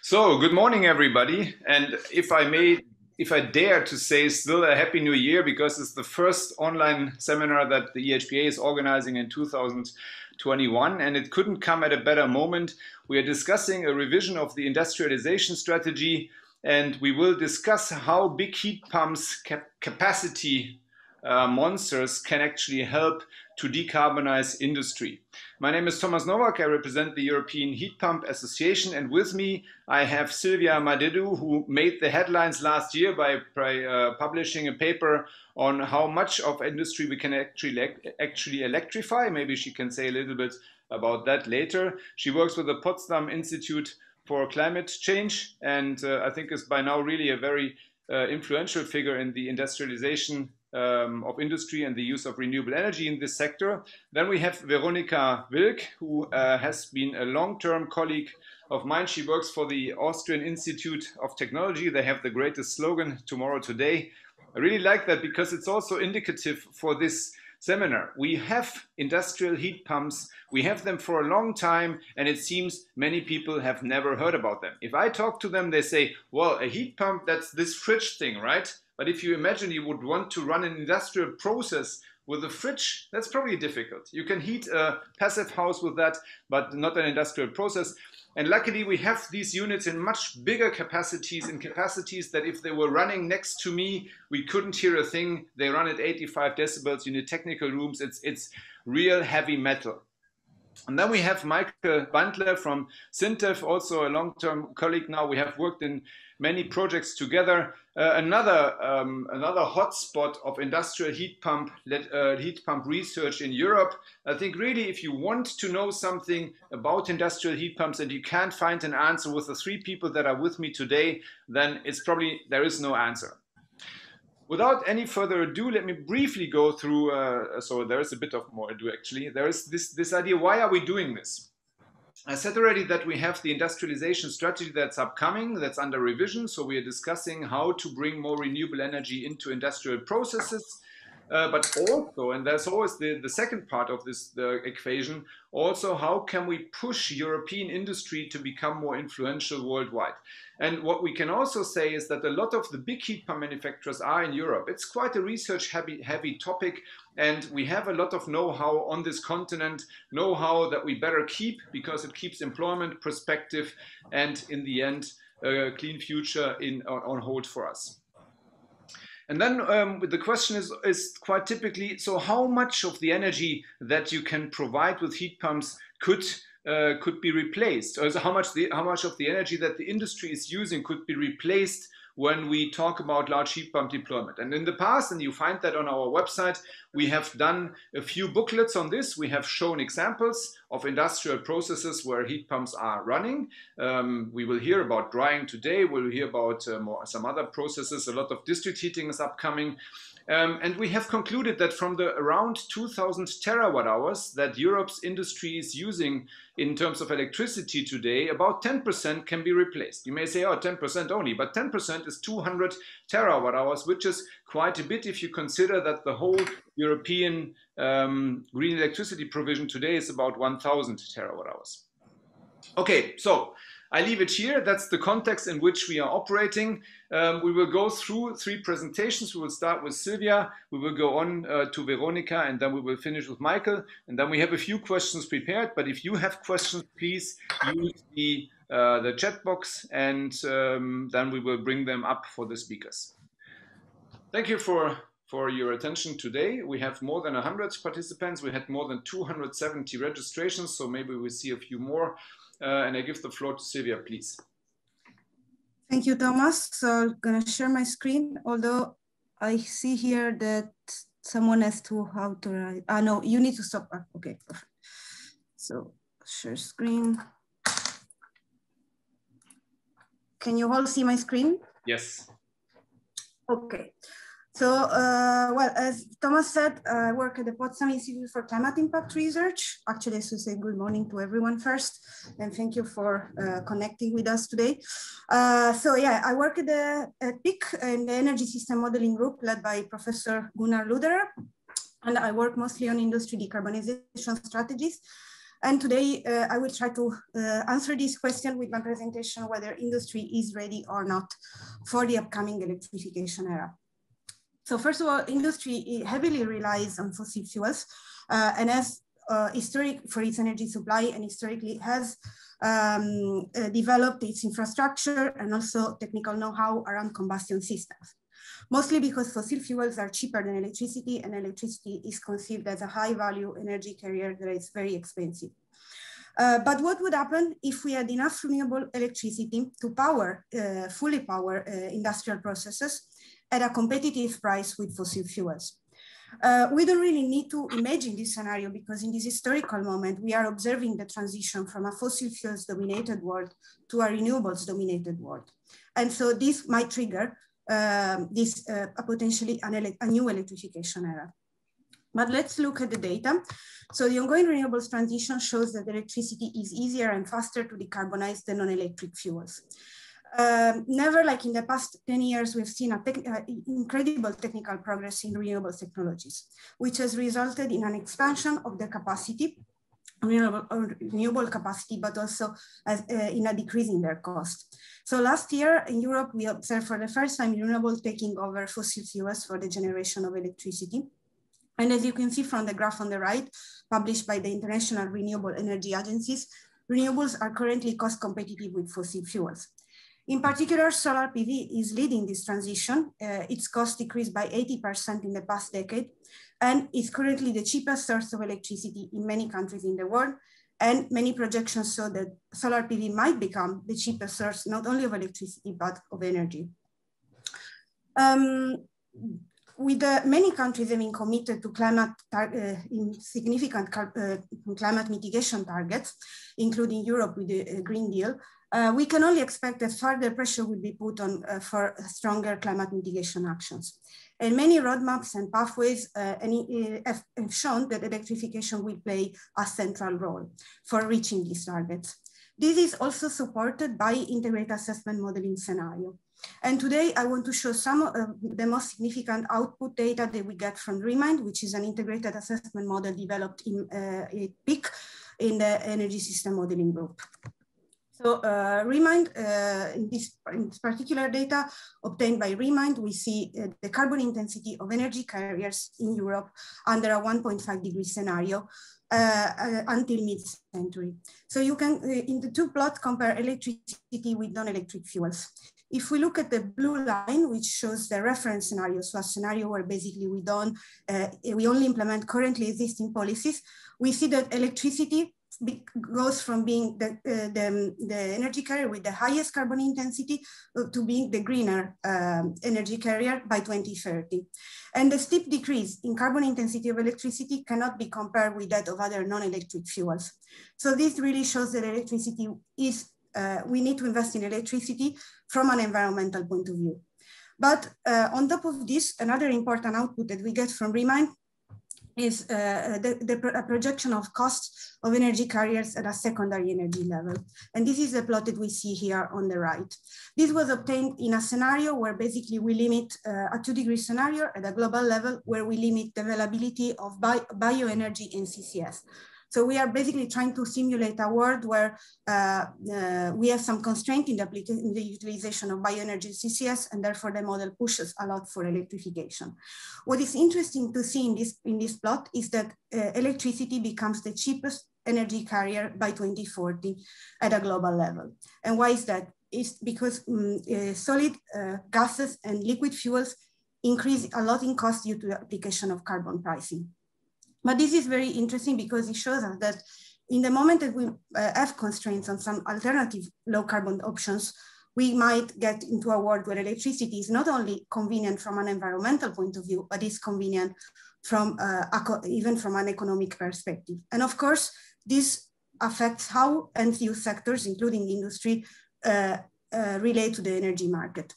So, good morning, everybody. And if I dare to say still a Happy New Year, because it's the first online seminar that the EHPA is organizing in 2021, and it couldn't come at a better moment. We are discussing a revision of the industrialization strategy, and we will discuss how big heat pumps capacity monsters can actually help to decarbonize industry. My name is Thomas Nowak. I represent the European Heat Pump Association, and with me I have Silvia Madeddu, who made the headlines last year by publishing a paper on how much of industry we can actually electrify. Maybe she can say a little bit about that later. She works with the Potsdam Institute for Climate Change, and I think is by now really a very influential figure in the industrialization of industry and the use of renewable energy in this sector. Then we have Veronika Wilk, who has been a long-term colleague of mine. She works for the Austrian Institute of Technology. They have the greatest slogan, tomorrow, today. I really like that because it's also indicative for this seminar. We have industrial heat pumps. We have them for a long time, and it seems many people have never heard about them. If I talk to them, they say, well, a heat pump, that's this fridge thing, right? But if you imagine you would want to run an industrial process with a fridge, that's probably difficult. You can heat a passive house with that, but not an industrial process. And luckily we have these units in much bigger capacities, in capacities that if they were running next to me, we couldn't hear a thing. They run at 85 decibels. You need technical rooms. It's real heavy metal. And then we have Michael Bandler from SINTEF, also a long-term colleague now. We have worked in many projects together. Another hotspot of industrial heat pump research in Europe. I think really if you want to know something about industrial heat pumps and you can't find an answer with the three people that are with me today, then it's probably there is no answer. Without any further ado, let me briefly go through, so there is a bit of more ado actually. There is this idea, why are we doing this? I said already that we have the industrialization strategy that's upcoming, that's under revision. So we are discussing how to bring more renewable energy into industrial processes. But also, and there's always the second part of this equation, also how can we push European industry to become more influential worldwide? And what we can also say is that a lot of the big heat pump manufacturers are in Europe. It's quite a research heavy topic, and we have a lot of know-how on this continent, know-how that we better keep because it keeps employment perspective and in the end, a clean future on hold for us. And then the question is quite typically, so how much of the energy that you can provide with heat pumps could be replaced? Or how much of the energy that the industry is using could be replaced when we talk about large heat pump deployment? And in the past, and you find that on our website, we have done a few booklets on this. We have shown examples of industrial processes where heat pumps are running. We will hear about drying today. We'll hear about some other processes. A lot of district heating is upcoming. And we have concluded that from the around 2,000 terawatt hours that Europe's industry is using in terms of electricity today, about 10% can be replaced. You may say, oh, 10% only, but 10% is 200 terawatt hours, which is quite a bit if you consider that the whole European green electricity provision today is about 1,000 terawatt hours. Okay, so I leave it here. That's the context in which we are operating. We will go through three presentations. We will start with Silvia. We will go on to Veronika, and then we will finish with Michael. And then we have a few questions prepared. But if you have questions, please use the chat box, and then we will bring them up for the speakers. Thank you for your attention today. We have more than 100 participants. We had more than 270 registrations, so maybe we'll see a few more. And I give the floor to Silvia, please. Thank you, Thomas. So I'm going to share my screen, although I see here that someone has to how to write. No, you need to stop. Okay, perfect. So share screen. Can you all see my screen? Yes. Okay. So, well, as Thomas said, I work at the Potsdam Institute for Climate Impact Research. Actually, I should say good morning to everyone first, and thank you for connecting with us today. So yeah, I work at the PIC in the Energy System Modeling Group led by Professor Gunnar Luderer, and I work mostly on industry decarbonization strategies. And today I will try to answer this question with my presentation, whether industry is ready or not for the upcoming electrification era. So first of all, industry heavily relies on fossil fuels and has historic for its energy supply, and historically has developed its infrastructure and also technical know-how around combustion systems. Mostly because fossil fuels are cheaper than electricity, and electricity is conceived as a high-value energy carrier that is very expensive. But what would happen if we had enough renewable electricity to power, fully power industrial processes at a competitive price with fossil fuels? We don't really need to imagine this scenario, because in this historical moment, we are observing the transition from a fossil fuels dominated world to a renewables dominated world. And so this might trigger potentially a new electrification era. But let's look at the data. So the ongoing renewables transition shows that electricity is easier and faster to decarbonize than non-electric fuels. Never like in the past 10 years, we've seen incredible technical progress in renewables technologies, which has resulted in an expansion of the capacity, renewable capacity, but also in a decrease in their cost. So last year in Europe, we observed for the first time renewable taking over fossil fuels for the generation of electricity. And as you can see from the graph on the right, published by the International Renewable Energy Agencies, renewables are currently cost competitive with fossil fuels. In particular, solar PV is leading this transition. Its cost decreased by 80% in the past decade, and is currently the cheapest source of electricity in many countries in the world. And many projections show that solar PV might become the cheapest source, not only of electricity, but of energy. With many countries having committed to significant climate mitigation targets, including Europe with the Green Deal, we can only expect that further pressure will be put on for stronger climate mitigation actions. And many roadmaps and pathways have shown that electrification will play a central role for reaching these targets. This is also supported by integrated assessment modeling scenario. And today I want to show some of the most significant output data that we get from REMIND, which is an integrated assessment model developed in PIC in the Energy System Modeling Group. So REMIND, in this particular data obtained by REMIND, we see the carbon intensity of energy carriers in Europe under a 1.5-degree scenario until mid-century. So you can, in the two plots, compare electricity with non-electric fuels. If we look at the blue line, which shows the reference scenario, so a scenario where basically we only implement currently existing policies, we see that electricity goes from being the energy carrier with the highest carbon intensity to being the greener energy carrier by 2030. And the steep decrease in carbon intensity of electricity cannot be compared with that of other non-electric fuels. So this really shows that electricity is, we need to invest in electricity from an environmental point of view. But on top of this, another important output that we get from REMIND is a projection of costs of energy carriers at a secondary energy level. And this is the plot that we see here on the right. This was obtained in a scenario where basically we limit a 2-degree scenario at a global level, where we limit the availability of bioenergy in CCS. So we are basically trying to simulate a world where we have some constraint in the utilization of bioenergy CCS, and therefore the model pushes a lot for electrification. What is interesting to see in this plot is that electricity becomes the cheapest energy carrier by 2040 at a global level. And why is that? It's because solid gases and liquid fuels increase a lot in cost due to the application of carbon pricing. But this is very interesting because it shows us that in the moment that we have constraints on some alternative low carbon options, we might get into a world where electricity is not only convenient from an environmental point of view, but is convenient from even from an economic perspective. And of course, this affects how end-use sectors, including industry, relate to the energy market.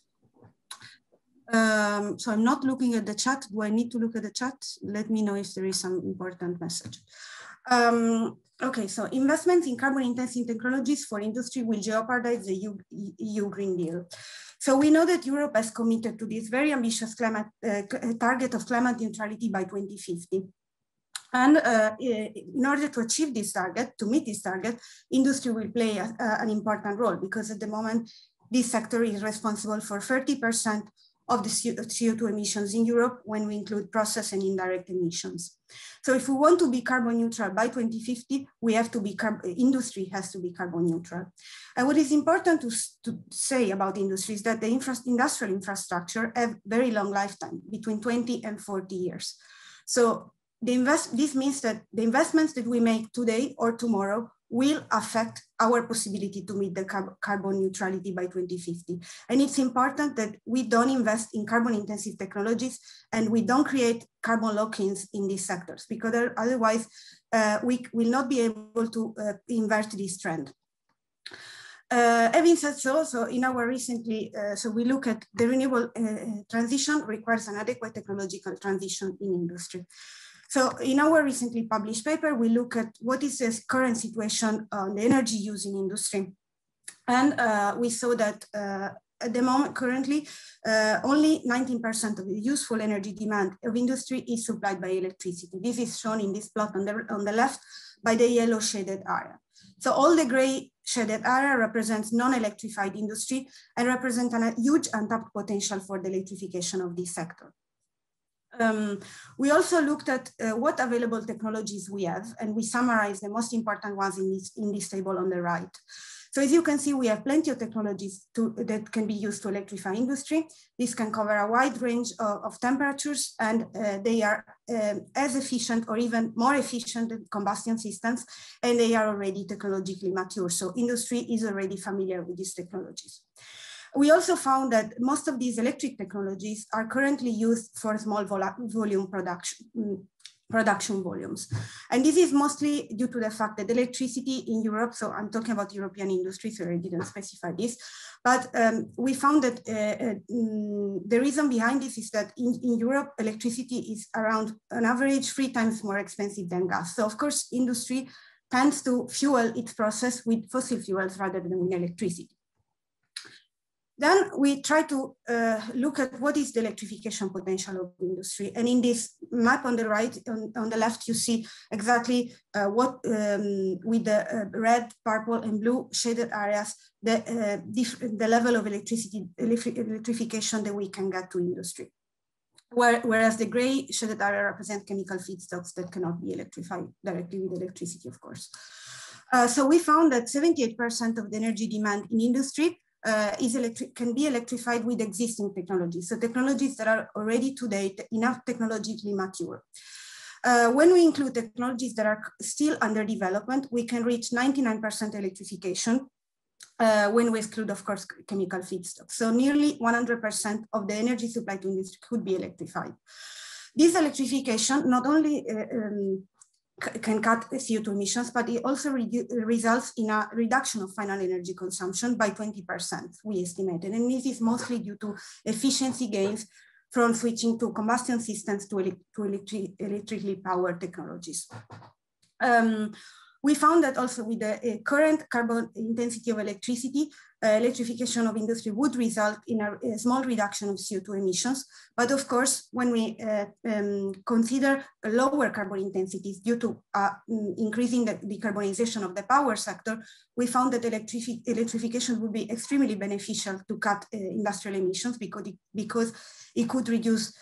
So I'm not looking at the chat. Do I need to look at the chat? Let me know if there is some important message. Okay, so investments in carbon intensive technologies for industry will jeopardize the EU Green Deal. So we know that Europe has committed to this very ambitious climate target of climate neutrality by 2050. And in order to achieve this target, to meet this target, industry will play an important role, because at the moment, this sector is responsible for 30% of the CO2 emissions in Europe when we include process and indirect emissions. So if we want to be carbon neutral by 2050, we have to be industry has to be carbon neutral. And what is important to say about industry is that the industrial infrastructure have very long lifetime, between 20 and 40 years. So this means that the investments that we make today or tomorrow will affect our possibility to meet the carbon neutrality by 2050. And it's important that we don't invest in carbon intensive technologies and we don't create carbon lock-ins in these sectors, because otherwise we will not be able to invert this trend. Having said so in our recently, so we look at the renewable transition requires an adequate technological transition in industry. So in our recently published paper, we look at what is the current situation on the energy use in industry. And we saw that at the moment, currently, only 19% of the useful energy demand of industry is supplied by electricity. This is shown in this plot on the left by the yellow shaded area. So all the gray shaded area represents non-electrified industry and represent a huge untapped potential for the electrification of this sector. We also looked at what available technologies we have, and we summarized the most important ones in this table on the right. So as you can see, we have plenty of technologies that can be used to electrify industry. This can cover a wide range of temperatures, and they are as efficient or even more efficient than combustion systems, and they are already technologically mature. So industry is already familiar with these technologies. We also found that most of these electric technologies are currently used for small volume production volumes. And this is mostly due to the fact that electricity in Europe, so I'm talking about European industry, so I didn't specify this, but we found that the reason behind this is that in Europe, electricity is around on average 3 times more expensive than gas. So of course, industry tends to fuel its process with fossil fuels rather than with electricity. Then we try to look at what is the electrification potential of industry. And in this map on the right, on the left, you see exactly what, with the red, purple, and blue shaded areas, the level of electrification that we can get to industry. Whereas the gray shaded area represent chemical feedstocks that cannot be electrified directly with electricity, of course. So we found that 78% of the energy demand in industry can be electrified with existing technologies. So technologies that are already today enough technologically mature. When we include technologies that are still under development, we can reach 99% electrification when we exclude, of course, chemical feedstock. So nearly 100% of the energy supply to industry could be electrified. This electrification not only can cut CO2 emissions, but it also results in a reduction of final energy consumption by 20%, we estimated. And this is mostly due to efficiency gains from switching to combustion systems to electrically powered technologies. We found that also with the current carbon intensity of electricity, electrification of industry would result in a small reduction of CO2 emissions. But of course, when we consider lower carbon intensities due to increasing the decarbonization of the power sector, we found that electrification would be extremely beneficial to cut industrial emissions because it could reduce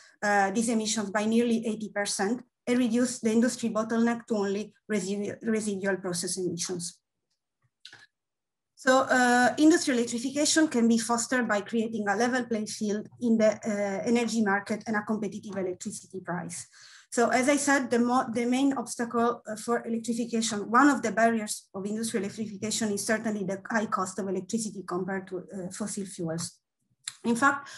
these emissions by nearly 80%. And reduce the industry bottleneck to only residual process emissions. So industrial electrification can be fostered by creating a level playing field in the energy market and a competitive electricity price. So as I said, the main obstacle for electrification, one of the barriers of industrial electrification is certainly the high cost of electricity compared to fossil fuels. In fact,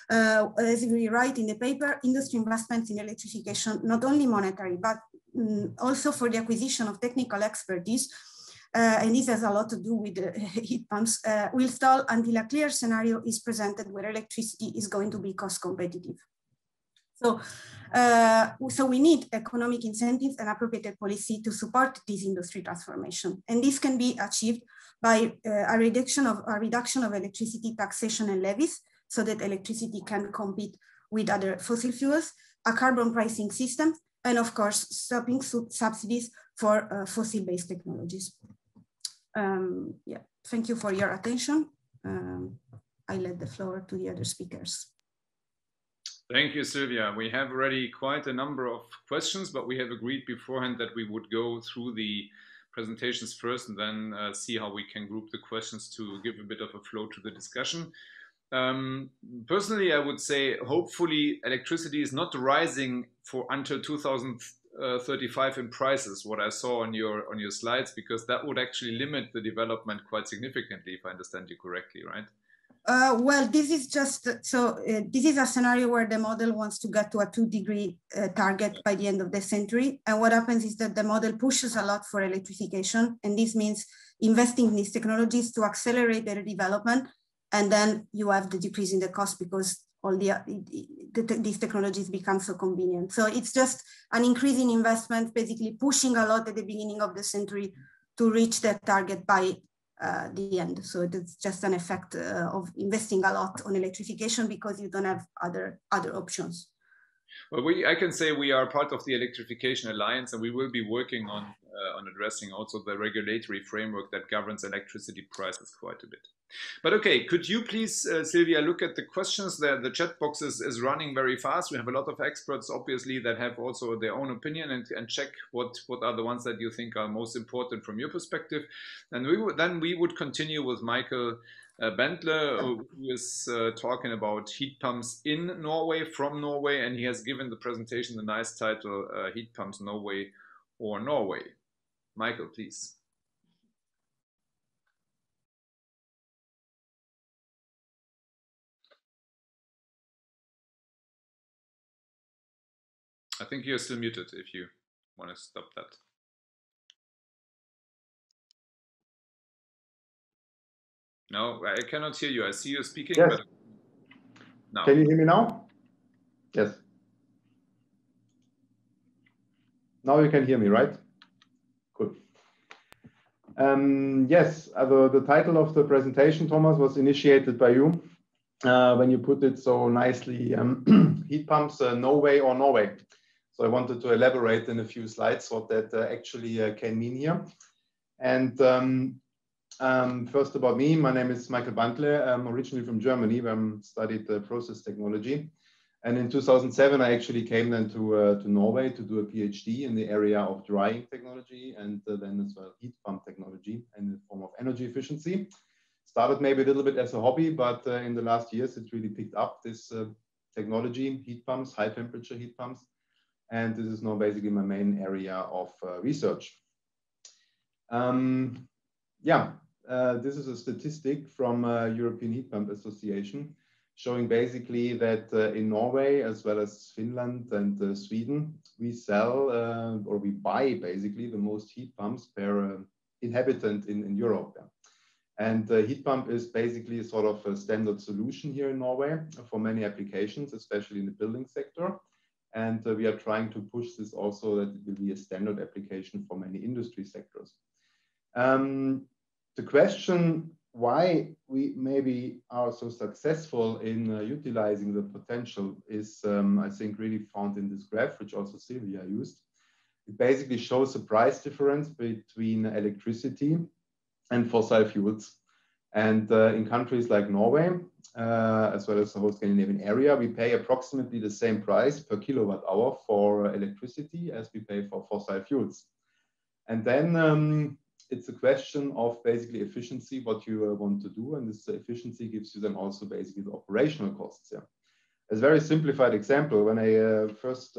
as we write in the paper, industry investments in electrification, not only monetary, but also for the acquisition of technical expertise, and this has a lot to do with the heat pumps, will stall until a clear scenario is presented where electricity is going to be cost competitive. So, so we need economic incentives and appropriate policy to support this industry transformation. And this can be achieved by a reduction of electricity taxation and levies, so that electricity can compete with other fossil fuels, a carbon pricing system, and of course, stopping subsidies for fossil-based technologies. Yeah, thank you for your attention. I let the floor to the other speakers. Thank you, Silvia. We have already quite a number of questions, but we have agreed beforehand that we would go through the presentations first and then see how we can group the questions to give a bit of a flow to the discussion. Personally, I would say hopefully electricity is not rising for until 2035 in prices, what I saw on your slides, because that would actually limit the development quite significantly, if I understand you correctly, right? Well, this is just, this is a scenario where the model wants to get to a 2-degree target by the end of the century. And what happens is that the model pushes a lot for electrification. And this means investing in these technologies to accelerate their development. And then you have the decrease in the cost because all these technologies become so convenient. So it's just an increase in investment, basically pushing a lot at the beginning of the century to reach that target by the end. So it's just an effect of investing a lot on electrification because you don't have other options. Well, I can say we are part of the Electrification Alliance, and we will be working on addressing also the regulatory framework that governs electricity prices quite a bit. But okay, could you please, Silvia, look at the questions there? The chat box is running very fast. We have a lot of experts, obviously, that have also their own opinion and check what are the ones that you think are most important from your perspective. And we would continue with Michael Bandler, who is talking about heat pumps in Norway, from Norway, and he has given the presentation the nice title, Heat Pumps Norway or Norway. Michael, please. I think you're still muted if you want to stop that. No, I cannot hear you. I see you speaking, yes. But no. Can you hear me now? Yes. Now you can hear me, right? Good. Yes, the title of the presentation, Thomas, was initiated by you when you put it so nicely, heat pumps, Norway or Norway. So I wanted to elaborate in a few slides what that actually can mean here. And first about me, my name is Michael Bantle. I'm originally from Germany, where I studied process technology. And in 2007, I actually came then to Norway to do a PhD in the area of drying technology and then as well heat pump technology in the form of energy efficiency. Started maybe a little bit as a hobby, but in the last years, it really picked up this technology, heat pumps, high temperature heat pumps. And this is now basically my main area of research. This is a statistic from European Heat Pump Association showing basically that in Norway, as well as Finland and Sweden, we sell or we buy basically the most heat pumps per inhabitant in Europe. And heat pump is basically a sort of a standard solution here in Norway for many applications, especially in the building sector. And we are trying to push this also that it will be a standard application for many industry sectors. The question why we maybe are so successful in utilizing the potential is, I think, really found in this graph, which also Silvia used. It basically shows the price difference between electricity and fossil fuels. And in countries like Norway, as well as the whole Scandinavian area, we pay approximately the same price per kilowatt hour for electricity as we pay for fossil fuels. And then it's a question of basically efficiency, what you want to do. And this efficiency gives you then also basically the operational costs. Yeah. As a very simplified example, when I first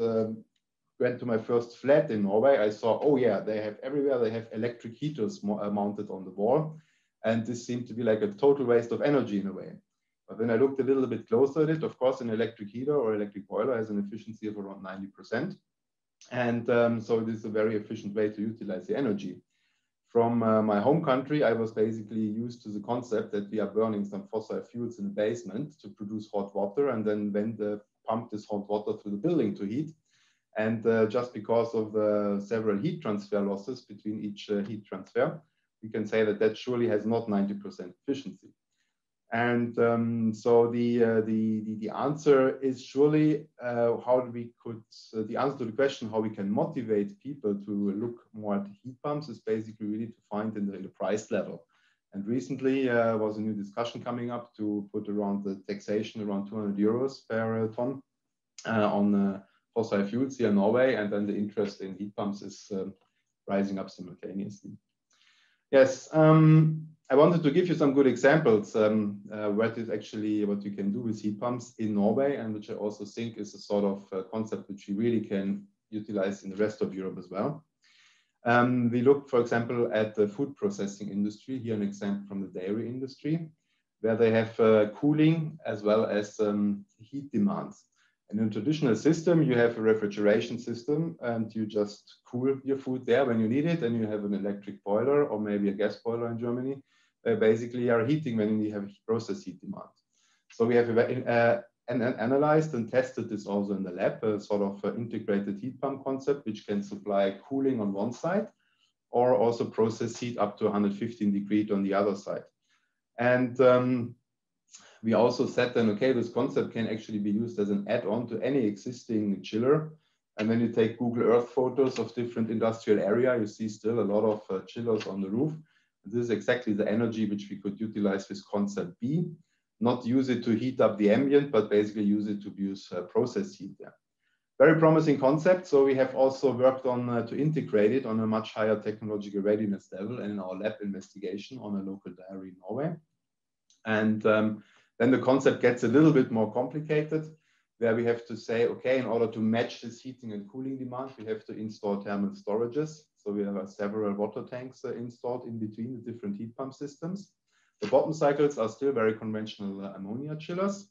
went to my first flat in Norway, I saw, oh yeah, they have everywhere, they have electric heaters mounted on the wall. And this seemed to be like a total waste of energy in a way. But when I looked a little bit closer at it, of course, an electric heater or electric boiler has an efficiency of around 90%. And so it is a very efficient way to utilize the energy. From my home country, I was basically used to the concept that we are burning some fossil fuels in the basement to produce hot water and then pump this hot water through the building to heat. And just because of the several heat transfer losses between each heat transfer, we can say that that surely has not 90% efficiency. And so the answer is surely the answer to the question how we can motivate people to look more at heat pumps is basically really to find in the price level. And recently was a new discussion coming up to put around the taxation around 200 euros per ton on fossil fuels here in Norway, and then the interest in heat pumps is rising up simultaneously. Yes, I wanted to give you some good examples what you can do with heat pumps in Norway, and which I also think is a sort of concept which we really can utilize in the rest of Europe as well. We looked, for example, at the food processing industry. Here an example from the dairy industry, where they have cooling as well as heat demands. And in a traditional system, you have a refrigeration system and you just cool your food there when you need it. And you have an electric boiler or maybe a gas boiler in Germany, where basically are heating when you have process heat demand. So we have analyzed and tested this also in the lab, a sort of integrated heat pump concept, which can supply cooling on one side or also process heat up to 115 degrees on the other side. And we also said then, okay, this concept can actually be used as an add-on to any existing chiller. And when you take Google Earth photos of different industrial area, you see still a lot of chillers on the roof. This is exactly the energy which we could utilize with concept B, not use it to heat up the ambient, but basically use it to produce process heat there. Very promising concept. So we have also worked on to integrate it on a much higher technological readiness level and in our lab investigation on a local dairy in Norway. And then the concept gets a little bit more complicated, where we have to say, okay, in order to match this heating and cooling demand, we have to install thermal storages. So we have several water tanks installed in between the different heat pump systems. The bottom cycles are still very conventional ammonia chillers,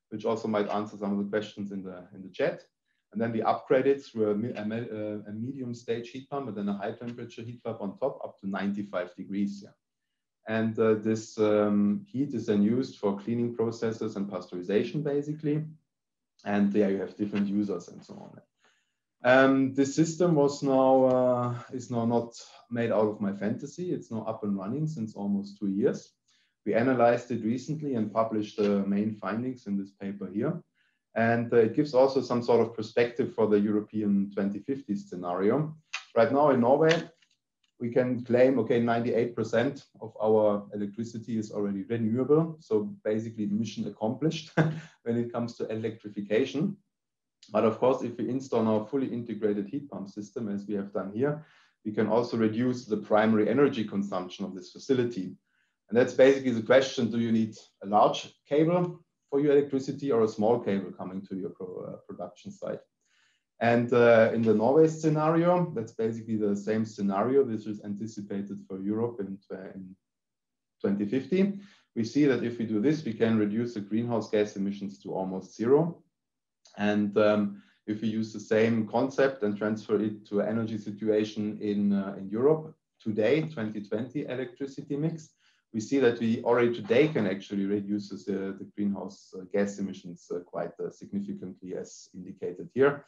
which also might answer some of the questions in the chat. And then we upgrade it through a medium stage heat pump and then a high temperature heat pump on top up to 95 degrees. Yeah. And this heat is then used for cleaning processes and pasteurization, basically. And there you have different users and so on. This system is now not made out of my fantasy. It's now up and running since almost 2 years. We analyzed it recently and published the main findings in this paper here. And it gives also some sort of perspective for the European 2050 scenario. Right now in Norway, we can claim, okay, 98% of our electricity is already renewable. So basically mission accomplished when it comes to electrification. But of course, if we install our fully integrated heat pump system, as we have done here, we can also reduce the primary energy consumption of this facility. And that's basically the question, do you need a large cable for your electricity or a small cable coming to your production site? And in the Norway scenario, that's basically the same scenario. This is anticipated for Europe in 2050. We see that if we do this, we can reduce the greenhouse gas emissions to almost zero. And if we use the same concept and transfer it to an energy situation in Europe today, 2020 electricity mix, we see that we already today can actually reduce the greenhouse gas emissions quite significantly, as indicated here.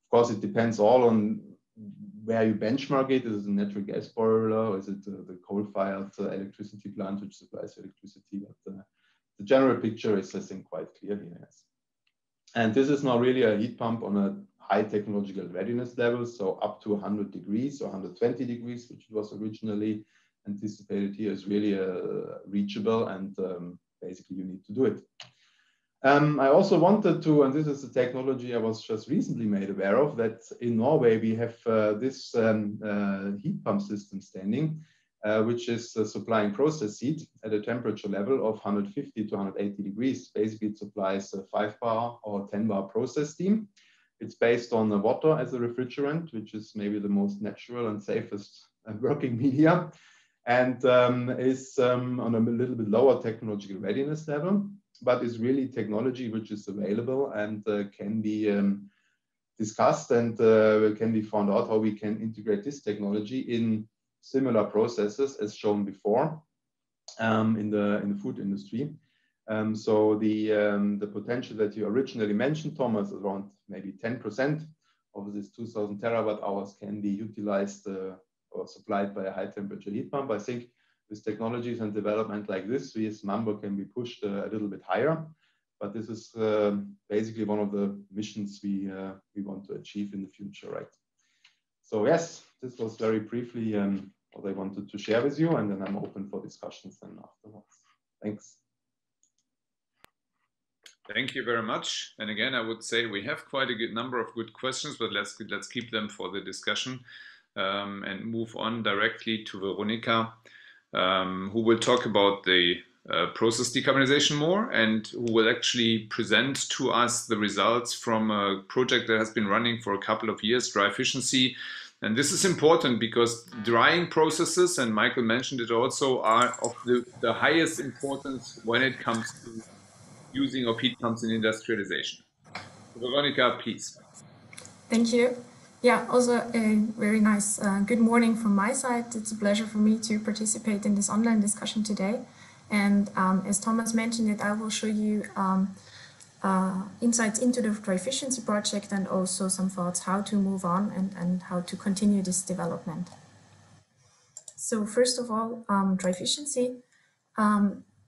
Of course, it depends all on where you benchmark it. Is it a natural gas boiler, or is it the coal-fired electricity plant which supplies electricity? But the general picture is, I think, quite clear here. Yes. And this is now really a heat pump on a high technological readiness level, so up to 100 degrees or 120 degrees, which was originally anticipated here, is really reachable, and basically you need to do it. I also wanted to, and this is a technology I was just recently made aware of, that in Norway we have this heat pump system standing, which is supplying process heat at a temperature level of 150 to 180 degrees. Basically, it supplies a 5-bar or 10-bar process steam. It's based on water as a refrigerant, which is maybe the most natural and safest working media, and is on a little bit lower technological readiness level, but is really technology which is available and can be discussed and can be found out how we can integrate this technology in similar processes as shown before in the food industry. So the potential that you originally mentioned, Thomas, around maybe 10% of this 2,000 terawatt hours can be utilized or supplied by a high temperature heat pump. I think with technologies and development like this number can be pushed a little bit higher. But this is basically one of the missions we want to achieve in the future, right? So yes, this was very briefly what I wanted to share with you, and then I'm open for discussions then afterwards. Thanks. Thank you very much. And again, I would say we have quite a good number of good questions, but let's keep them for the discussion and move on directly to Veronika, who will talk about the process decarbonization more, and who will actually present to us the results from a project that has been running for a couple of years, dry efficiency. And this is important because drying processes, and Michael mentioned it also, are of the highest importance when it comes to using of heat pumps in industrialization. Veronika, please. Thank you. Yeah, also a very nice good morning from my side. It's a pleasure for me to participate in this online discussion today. And as Thomas mentioned it, I will show you insights into the dry efficiency project and also some thoughts how to move on and how to continue this development. So first of all, dry efficiency.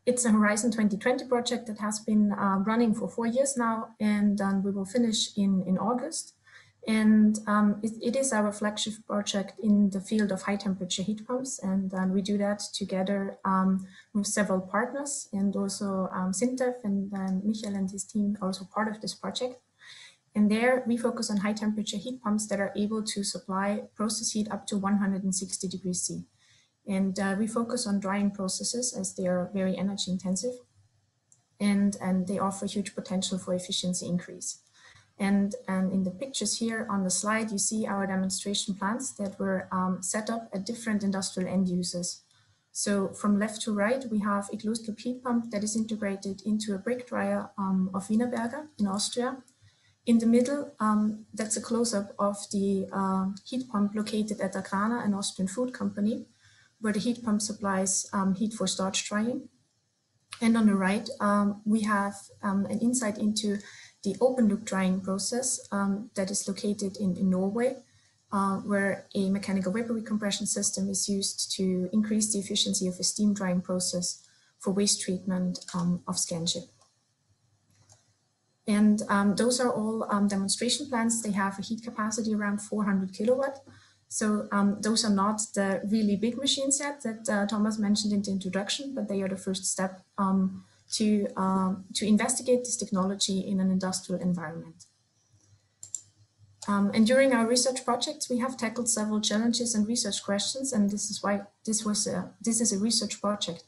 It's a Horizon 2020 project that has been running for 4 years now, and we will finish in August. And it is our flagship project in the field of high temperature heat pumps, and we do that together with several partners, and also SINTEF, and Michael and his team are also part of this project. And there we focus on high temperature heat pumps that are able to supply process heat up to 160 degrees C. And we focus on drying processes as they are very energy intensive, and they offer huge potential for efficiency increase. And in the pictures here on the slide, you see our demonstration plants that were set up at different industrial end users. So from left to right, we have a closed loop heat pump that is integrated into a brick dryer of Wienerberger in Austria. In the middle, that's a close-up of the heat pump located at Agrana, an Austrian food company, where the heat pump supplies heat for starch drying. And on the right, we have an insight into the open loop drying process that is located in Norway, where a mechanical vapor recompression system is used to increase the efficiency of a steam drying process for waste treatment of scanship. And those are all demonstration plants. They have a heat capacity around 400 kilowatt. So those are not the really big machines yet that Thomas mentioned in the introduction, but they are the first step to investigate this technology in an industrial environment. And during our research projects, we have tackled several challenges and research questions, and this is why this is a research project.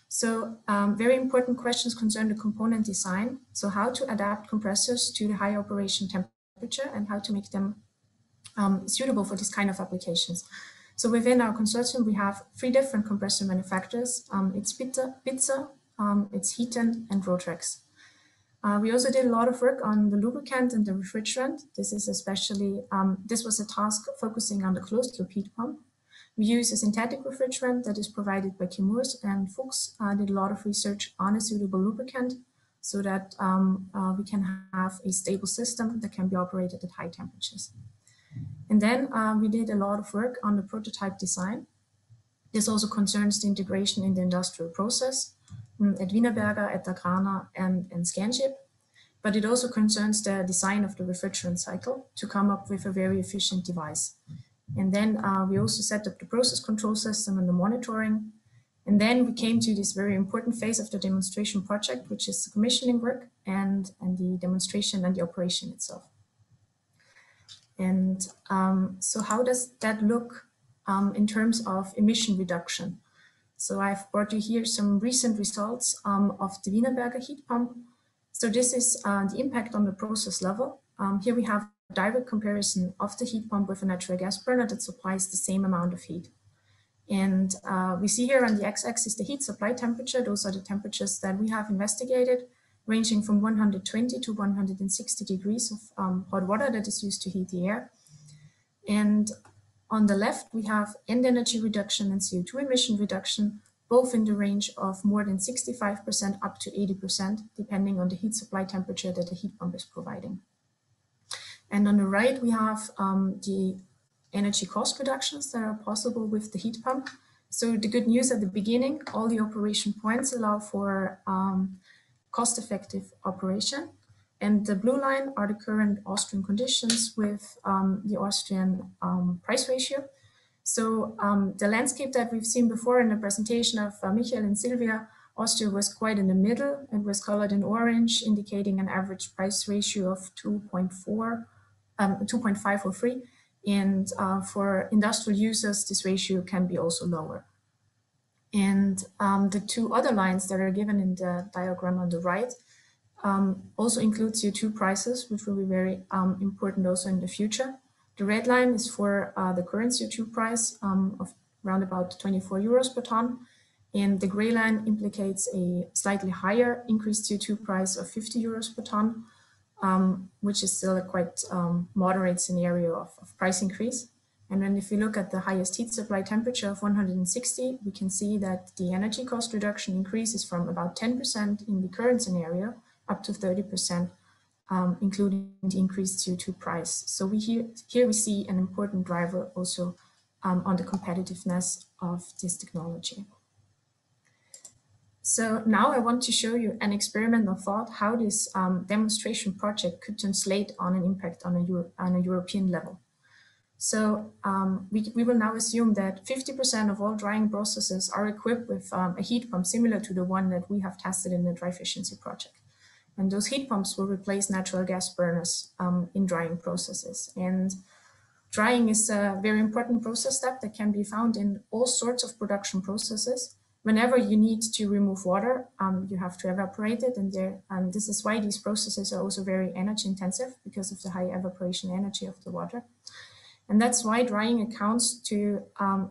So very important questions concern the component design. So how to adapt compressors to the high operation temperature and how to make them suitable for this kind of applications. So within our consortium, we have 3 different compressor manufacturers. It's Bitzer, it's Heaton, and Rotrex. We also did a lot of work on the lubricant and the refrigerant. This is especially, this was a task focusing on the closed loop heat pump. We use a synthetic refrigerant that is provided by Chemours, and Fuchs did a lot of research on a suitable lubricant so that we can have a stable system that can be operated at high temperatures. And then we did a lot of work on the prototype design. This also concerns the integration in the industrial process at Wienerberger, at Agrana, and Scanship. But it also concerns the design of the refrigerant cycle to come up with a very efficient device. And then we also set up the process control system and the monitoring. And then we came to this very important phase of the demonstration project, which is the commissioning work and the demonstration and the operation itself. And so how does that look in terms of emission reduction? So I've brought you here some recent results of the Wienerberger heat pump. So this is the impact on the process level. Here we have a direct comparison of the heat pump with a natural gas burner that supplies the same amount of heat. And we see here on the x-axis the heat supply temperature. Those are the temperatures that we have investigated, ranging from 120 to 160 degrees of hot water that is used to heat the air. And on the left, we have end energy reduction and CO2 emission reduction, both in the range of more than 65% up to 80%, depending on the heat supply temperature that the heat pump is providing. And on the right, we have the energy cost reductions that are possible with the heat pump. So the good news at the beginning, all the operation points allow for cost-effective operation. And the blue line are the current Austrian conditions with the Austrian price ratio. So the landscape that we've seen before in the presentation of Michael and Silvia, Austria was quite in the middle. It was colored in orange, indicating an average price ratio of 2.503. And for industrial users, this ratio can be also lower. And the two other lines that are given in the diagram on the right also include CO2 prices, which will be very important also in the future. The red line is for the current CO2 price of around about 24 euros per ton. And the gray line implicates a slightly higher increased CO2 price of 50 euros per ton, which is still a quite moderate scenario of price increase. And then if you look at the highest heat supply temperature of 160, we can see that the energy cost reduction increases from about 10% in the current scenario up to 30%, including the increased CO2 price. So here we see an important driver also on the competitiveness of this technology. So now I want to show you an experimental thought how this demonstration project could translate on an impact on a European level. So we will now assume that 50% of all drying processes are equipped with a heat pump similar to the one that we have tested in the dry efficiency project. And those heat pumps will replace natural gas burners in drying processes. And drying is a very important process step that can be found in all sorts of production processes. Whenever you need to remove water, you have to evaporate it. And this is why these processes are also very energy intensive because of the high evaporation energy of the water. And that's why drying accounts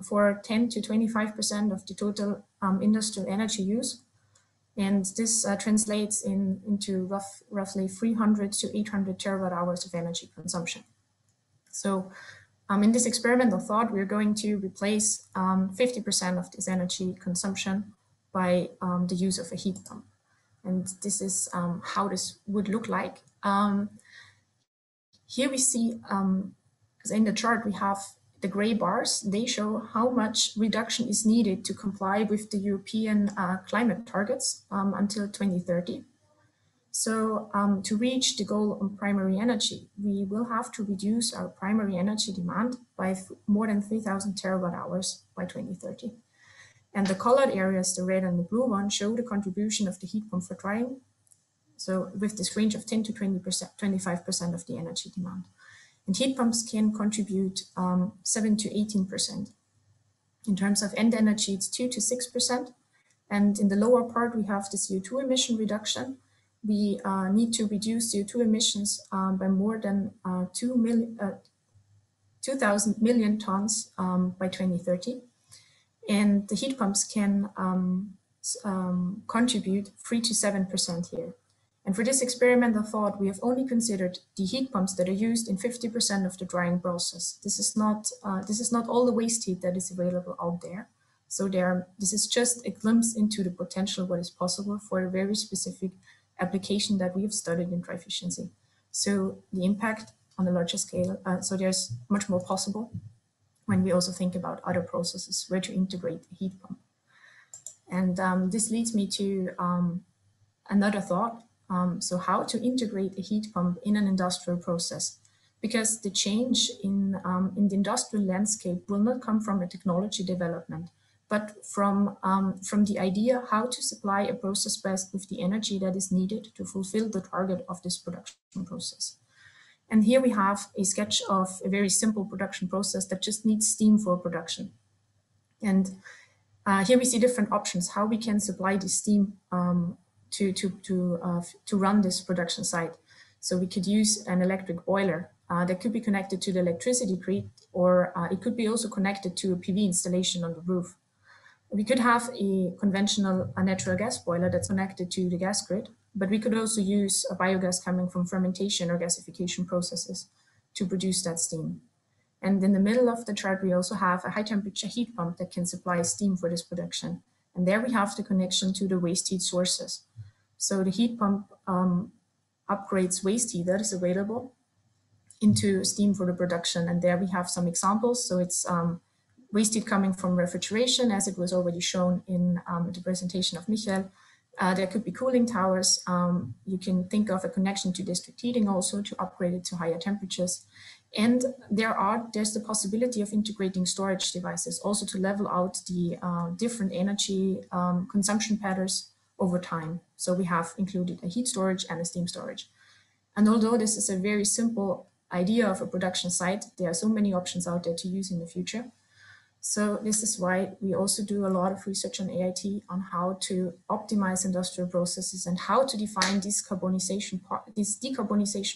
for 10 to 25% of the total industrial energy use. And this translates into roughly 300 to 800 terawatt hours of energy consumption. So in this experimental thought, we're going to replace 50% of this energy consumption by the use of a heat pump. And this is how this would look like. Here we see, because in the chart we have the gray bars, they show how much reduction is needed to comply with the European climate targets until 2030. So to reach the goal on primary energy, we will have to reduce our primary energy demand by more than 3,000 terawatt hours by 2030. And the colored areas, the red and the blue one, show the contribution of the heat pump for drying. So with this range of 10 to 20%, 25% of the energy demand. And heat pumps can contribute 7 to 18%. In terms of end energy, it's 2 to 6%. And in the lower part, we have the CO2 emission reduction. We need to reduce CO2 emissions by more than 2,000 million tons by 2030. And the heat pumps can contribute 3 to 7% here. And for this experimental thought, we have only considered the heat pumps that are used in 50% of the drying process. This is not all the waste heat that is available out there. So this is just a glimpse into the potential what is possible for a very specific application that we have studied in dry efficiency. So the impact on a larger scale, so there's much more possible when we also think about other processes where to integrate the heat pump. And this leads me to another thought. So how to integrate a heat pump in an industrial process? Because the change in the industrial landscape will not come from a technology development, but from the idea how to supply a process best with the energy that is needed to fulfill the target of this production process. And here we have a sketch of a very simple production process that just needs steam for production. And here we see different options, how we can supply the steam to run this production site. So we could use an electric boiler that could be connected to the electricity grid, or it could be also connected to a PV installation on the roof. We could have a conventional natural gas boiler that's connected to the gas grid, but we could also use a biogas coming from fermentation or gasification processes to produce that steam. And in the middle of the chart, we also have a high temperature heat pump that can supply steam for this production. And there we have the connection to the waste heat sources. So the heat pump upgrades waste heat that is available into steam for the production. And there we have some examples. So it's waste heat coming from refrigeration, as it was already shown in the presentation of Michael. There could be cooling towers. You can think of a connection to district heating also to upgrade it to higher temperatures. And there's the possibility of integrating storage devices also to level out the different energy consumption patterns over time. So we have included a heat storage and a steam storage. And although this is a very simple idea of a production site, there are so many options out there to use in the future. So this is why we also do a lot of research on AIT on how to optimize industrial processes and how to define these decarbonization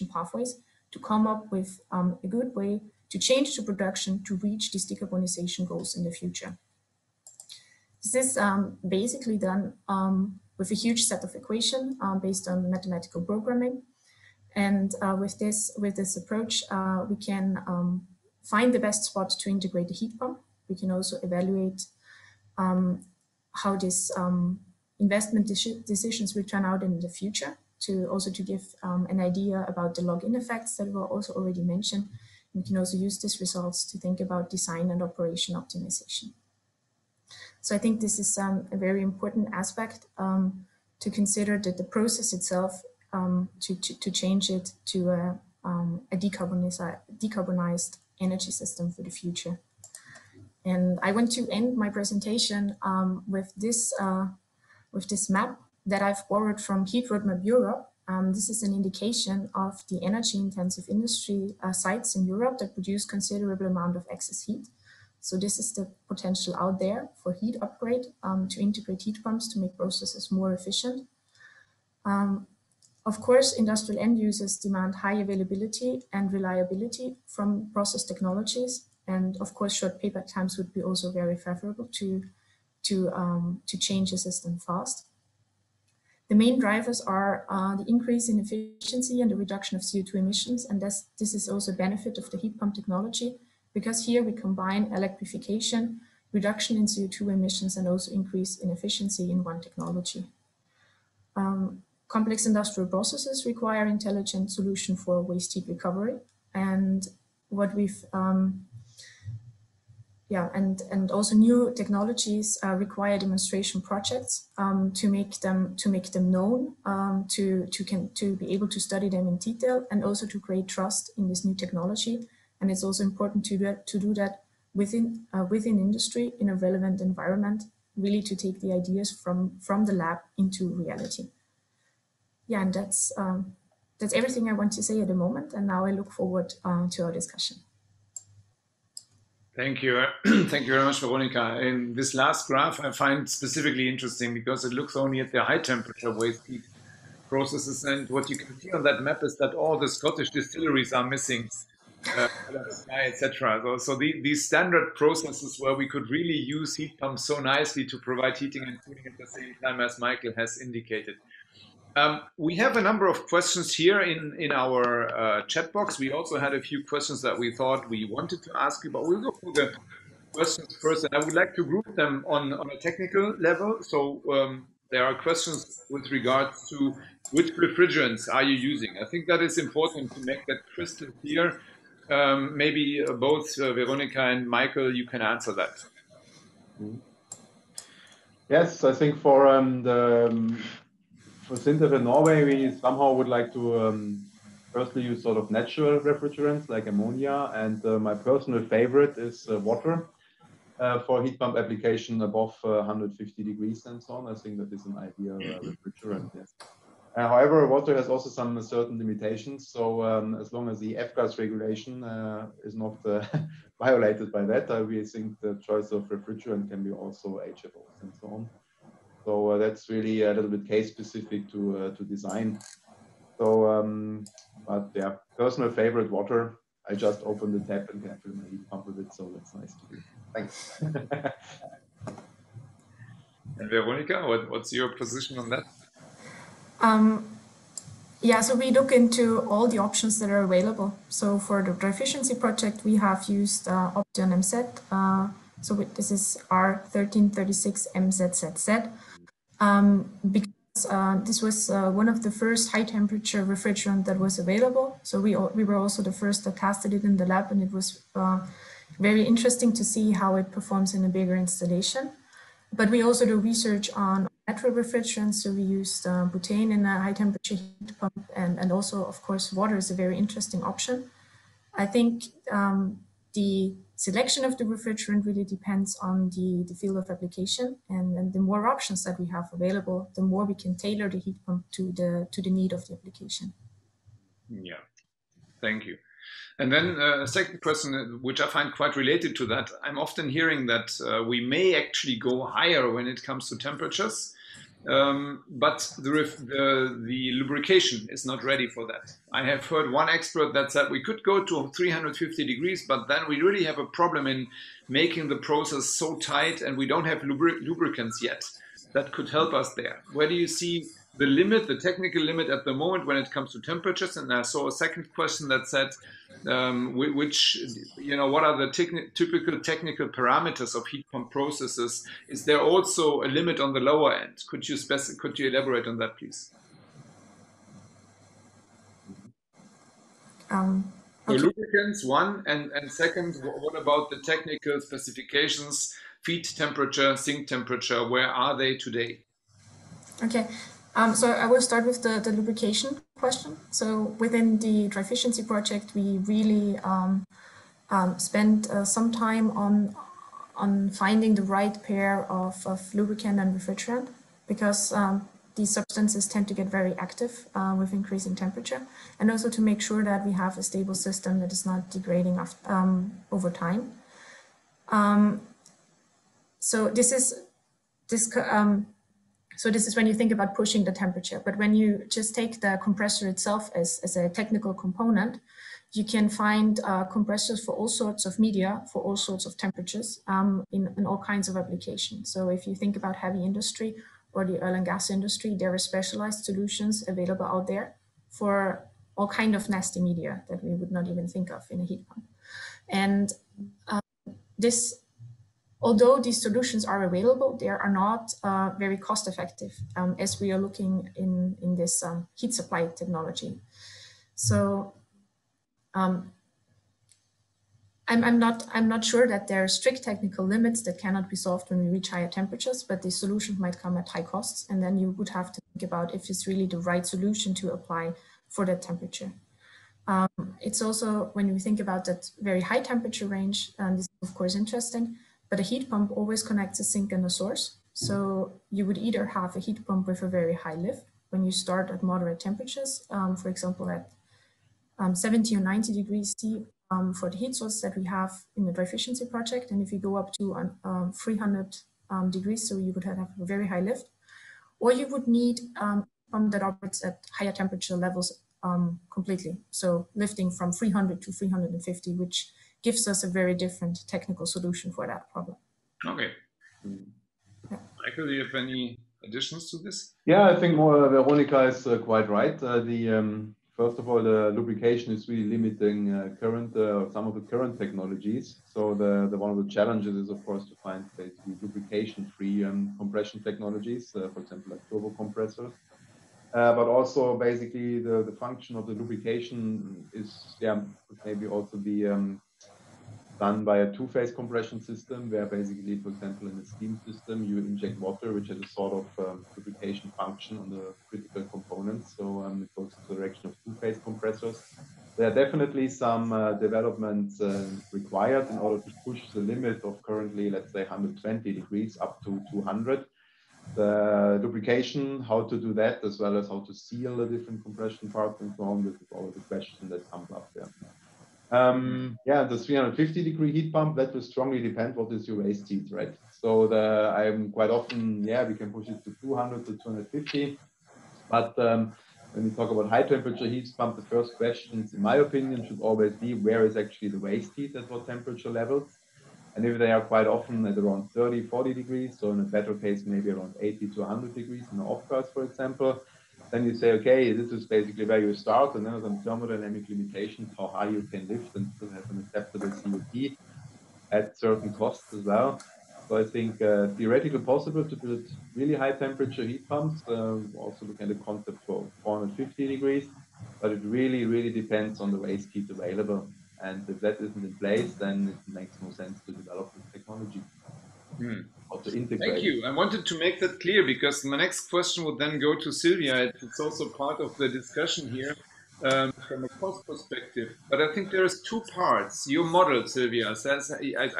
pathways to come up with a good way to change the production to reach these decarbonization goals in the future. This is basically done with a huge set of equations based on mathematical programming. And with this approach, we can find the best spot to integrate the heat pump. We can also evaluate how this investment decisions will turn out in the future, to give an idea about the log-in effects that were also already mentioned. We can also use these results to think about design and operation optimization. So I think this is a very important aspect to consider, that the process itself, to change it to a decarbonized energy system for the future. And I want to end my presentation with this map that I've borrowed from Heat Roadmap Europe. This is an indication of the energy intensive industry sites in Europe that produce considerable amount of excess heat. So this is the potential out there for heat upgrade to integrate heat pumps to make processes more efficient. Of course, industrial end users demand high availability and reliability from process technologies. And of course, short payback times would be also very favorable to change the system fast. The main drivers are the increase in efficiency and the reduction of CO2 emissions. And this is also a benefit of the heat pump technology, because here we combine electrification, reduction in CO2 emissions, and also increase in efficiency in one technology. Complex industrial processes require intelligent solution for waste heat recovery. And what we've and also new technologies require demonstration projects to make them known, to be able to study them in detail, and also to create trust in this new technology. And it's also important to do that within industry in a relevant environment, really to take the ideas from the lab into reality. Yeah, and that's everything I want to say at the moment. And now I look forward to our discussion. Thank you. Thank you very much, Veronica. In this last graph, I find specifically interesting because it looks only at the high temperature waste heat processes. And what you can see on that map is that all the Scottish distilleries are missing, etc. So these standard processes where we could really use heat pumps so nicely to provide heating and cooling at the same time, as Michael has indicated. We have a number of questions here in our chat box. We also had a few questions that we thought we wanted to ask you, but we'll go through the questions first. And I would like to group them on a technical level. So there are questions with regards to which refrigerants are you using. I think that is important to make that crystal clear. Maybe both Veronica and Michael, you can answer that. Yes, I think for SINTEF in Norway, we somehow would like to firstly use sort of natural refrigerants like ammonia, and my personal favorite is water for heat pump application above 150 degrees and so on. I think that is an ideal refrigerant. Yes. However, water has also some certain limitations. So as long as the F-gas regulation is not violated by that, we think the choice of refrigerant can be also HFOs and so on. So that's really a little bit case specific to design. So, but yeah, personal favorite water. I just open the tap and can fill my heat pump with it. So that's nice to do. Thanks. And Veronica, what's your position on that? Yeah, so we look into all the options that are available. So for the dry efficiency project, we have used Option MZ. So this is R1336 MZZZ. Because this was one of the first high temperature refrigerant that was available. So we were also the first that tested it in the lab, and it was very interesting to see how it performs in a bigger installation. But we also do research on natural refrigerants. So we used butane in a high temperature heat pump, and also, of course, water is a very interesting option. I think the selection of the refrigerant really depends on the field of application, and the more options that we have available, the more we can tailor the heat pump to the need of the application. Yeah, thank you. And then a second question, which I find quite related to that. I'm often hearing that we may actually go higher when it comes to temperatures, but the lubrication is not ready for that. I have heard one expert that said we could go to 350 degrees, but then we really have a problem in making the process so tight, and we don't have lubricants yet that could help us there. Where do you see the limit, the technical limit at the moment when it comes to temperatures? And I saw a second question that said, what are the typical technical parameters of heat pump processes? Is there also a limit on the lower end? Could you elaborate on that, please? Okay. So lubricants, one, and second, what about the technical specifications, feed temperature, sink temperature, where are they today? Okay, so I will start with the lubrication question. So within the dry efficiency project, we really spent some time on finding the right pair of lubricant and refrigerant, because these substances tend to get very active with increasing temperature, and also to make sure that we have a stable system that is not degrading over time. So this is when you think about pushing the temperature. But when you just take the compressor itself as a technical component, you can find compressors for all sorts of media, for all sorts of temperatures in all kinds of applications. So if you think about heavy industry or the oil and gas industry, there are specialized solutions available out there for all kind of nasty media that we would not even think of in a heat pump. And although these solutions are available, they are not very cost effective as we are looking in this heat supply technology. So I'm not sure that there are strict technical limits that cannot be solved when we reach higher temperatures, but the solution might come at high costs, and then you would have to think about if it's really the right solution to apply for that temperature. It's also, when you think about that very high temperature range, and this is of course interesting, but a heat pump always connects a sink and a source. So you would either have a heat pump with a very high lift when you start at moderate temperatures, for example, at 70 or 90 degrees C for the heat source that we have in the dry efficiency project. And if you go up to 300 degrees, so you would have a very high lift, or you would need a pump that operates at higher temperature levels completely. So lifting from 300 to 350, which gives us a very different technical solution for that problem. Okay. Yeah. Michael, do you have any additions to this? Yeah, I think Veronica is quite right. First of all, the lubrication is really limiting some of the current technologies. So one of the challenges is, of course, to find basically lubrication-free compression technologies, for example, like turbo compressors. But also basically the function of the lubrication is, could maybe also be done by a two-phase compression system, where basically, for example, in a steam system, you inject water, which has a sort of lubrication function on the critical components. So it goes in the direction of two-phase compressors. There are definitely some developments required in order to push the limit of currently, let's say, 120 degrees up to 200. The lubrication, how to do that, as well as how to seal the different compression parts and so on, this is always a question that comes up there. The 350 degree heat pump, that will strongly depend what is your waste heat, right? So I'm quite often, we can push it to 200 to 250. But when we talk about high temperature heat pump, the first questions, in my opinion, should always be, where is actually the waste heat at what temperature levels? And if they are quite often at around 30, 40 degrees, so in a better case, maybe around 80 to 100 degrees in the off-gas, for example, then you say, okay, this is basically where you start, and then some thermodynamic limitations, how high you can lift and still have an acceptable COP at certain costs as well. So I think theoretically possible to build really high temperature heat pumps, also look at the concept for 450 degrees, but it really, really depends on the waste heat available. And if that isn't in place, then it makes no sense to develop the technology or to integrate. Thank you. I wanted to make that clear because my next question would then go to Silvia. It's also part of the discussion here from a cost perspective. But I think there's two parts. Your model, Silvia, says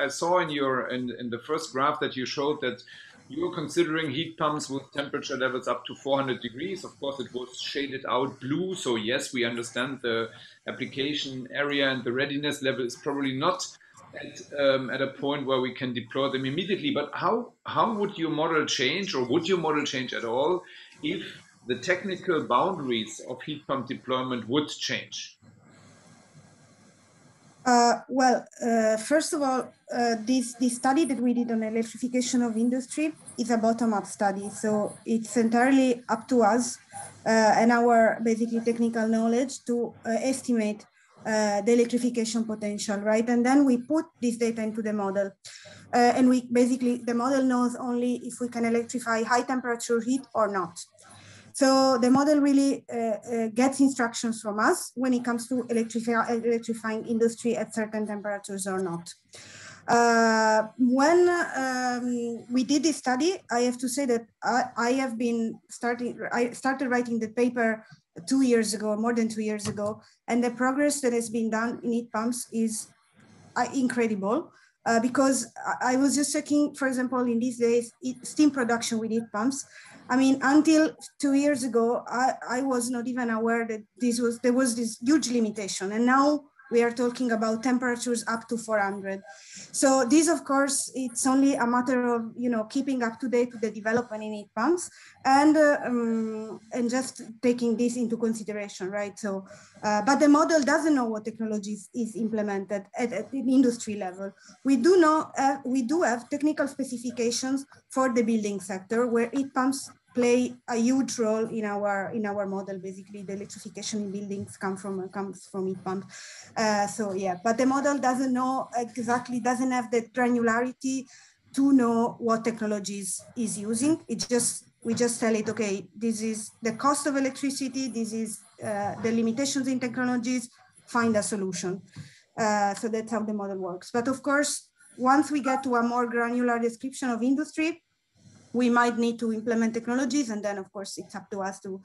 I saw in your in the first graph that you showed that you're considering heat pumps with temperature levels up to 400 degrees. Of course, it was shaded out blue. So yes, we understand the application area and the readiness level is probably not at a point where we can deploy them immediately. But how would your model change, or would your model change at all, if the technical boundaries of heat pump deployment would change? First of all, this study that we did on electrification of industry is a bottom-up study. So it's entirely up to us and our basically technical knowledge to estimate the electrification potential, right? And then we put this data into the model. And we basically, the model knows only if we can electrify high temperature heat or not. So the model really gets instructions from us when it comes to electrifying industry at certain temperatures or not. When we did this study, I have to say that I started writing the paper 2 years ago, more than 2 years ago, and the progress that has been done in heat pumps is incredible. Because I was just checking, for example, in these days, steam production with heat pumps. I mean, until 2 years ago, I was not even aware that there was this huge limitation. And now we are talking about temperatures up to 400. So this, of course, it's only a matter of, keeping up to date with the development in heat pumps and just taking this into consideration, right? So, but the model doesn't know what technology is implemented at the industry level. We do have technical specifications for the building sector where heat pumps play a huge role in our model. Basically, the electrification in buildings comes from heat pump. So yeah, but the model doesn't know exactly, doesn't have the granularity to know what technologies is using. We just tell it, okay, this is the cost of electricity, this is the limitations in technologies, find a solution. So that's how the model works. But of course, once we get to a more granular description of industry, we might need to implement technologies, and then of course it's up to us to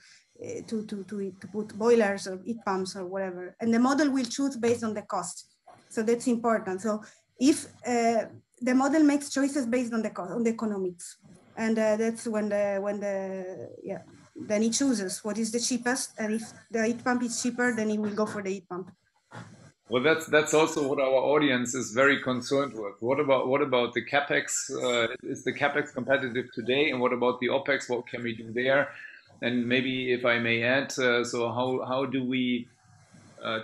put boilers or heat pumps or whatever. And the model will choose based on the cost. So that's important. So if the model makes choices based on the cost, on the economics, and that's when then it chooses what is the cheapest. And if the heat pump is cheaper, then it will go for the heat pump. Well, that's also what our audience is very concerned with. What about the capex? Is the capex competitive today? And what about the opex? What can we do there? And maybe if I may add, so how do we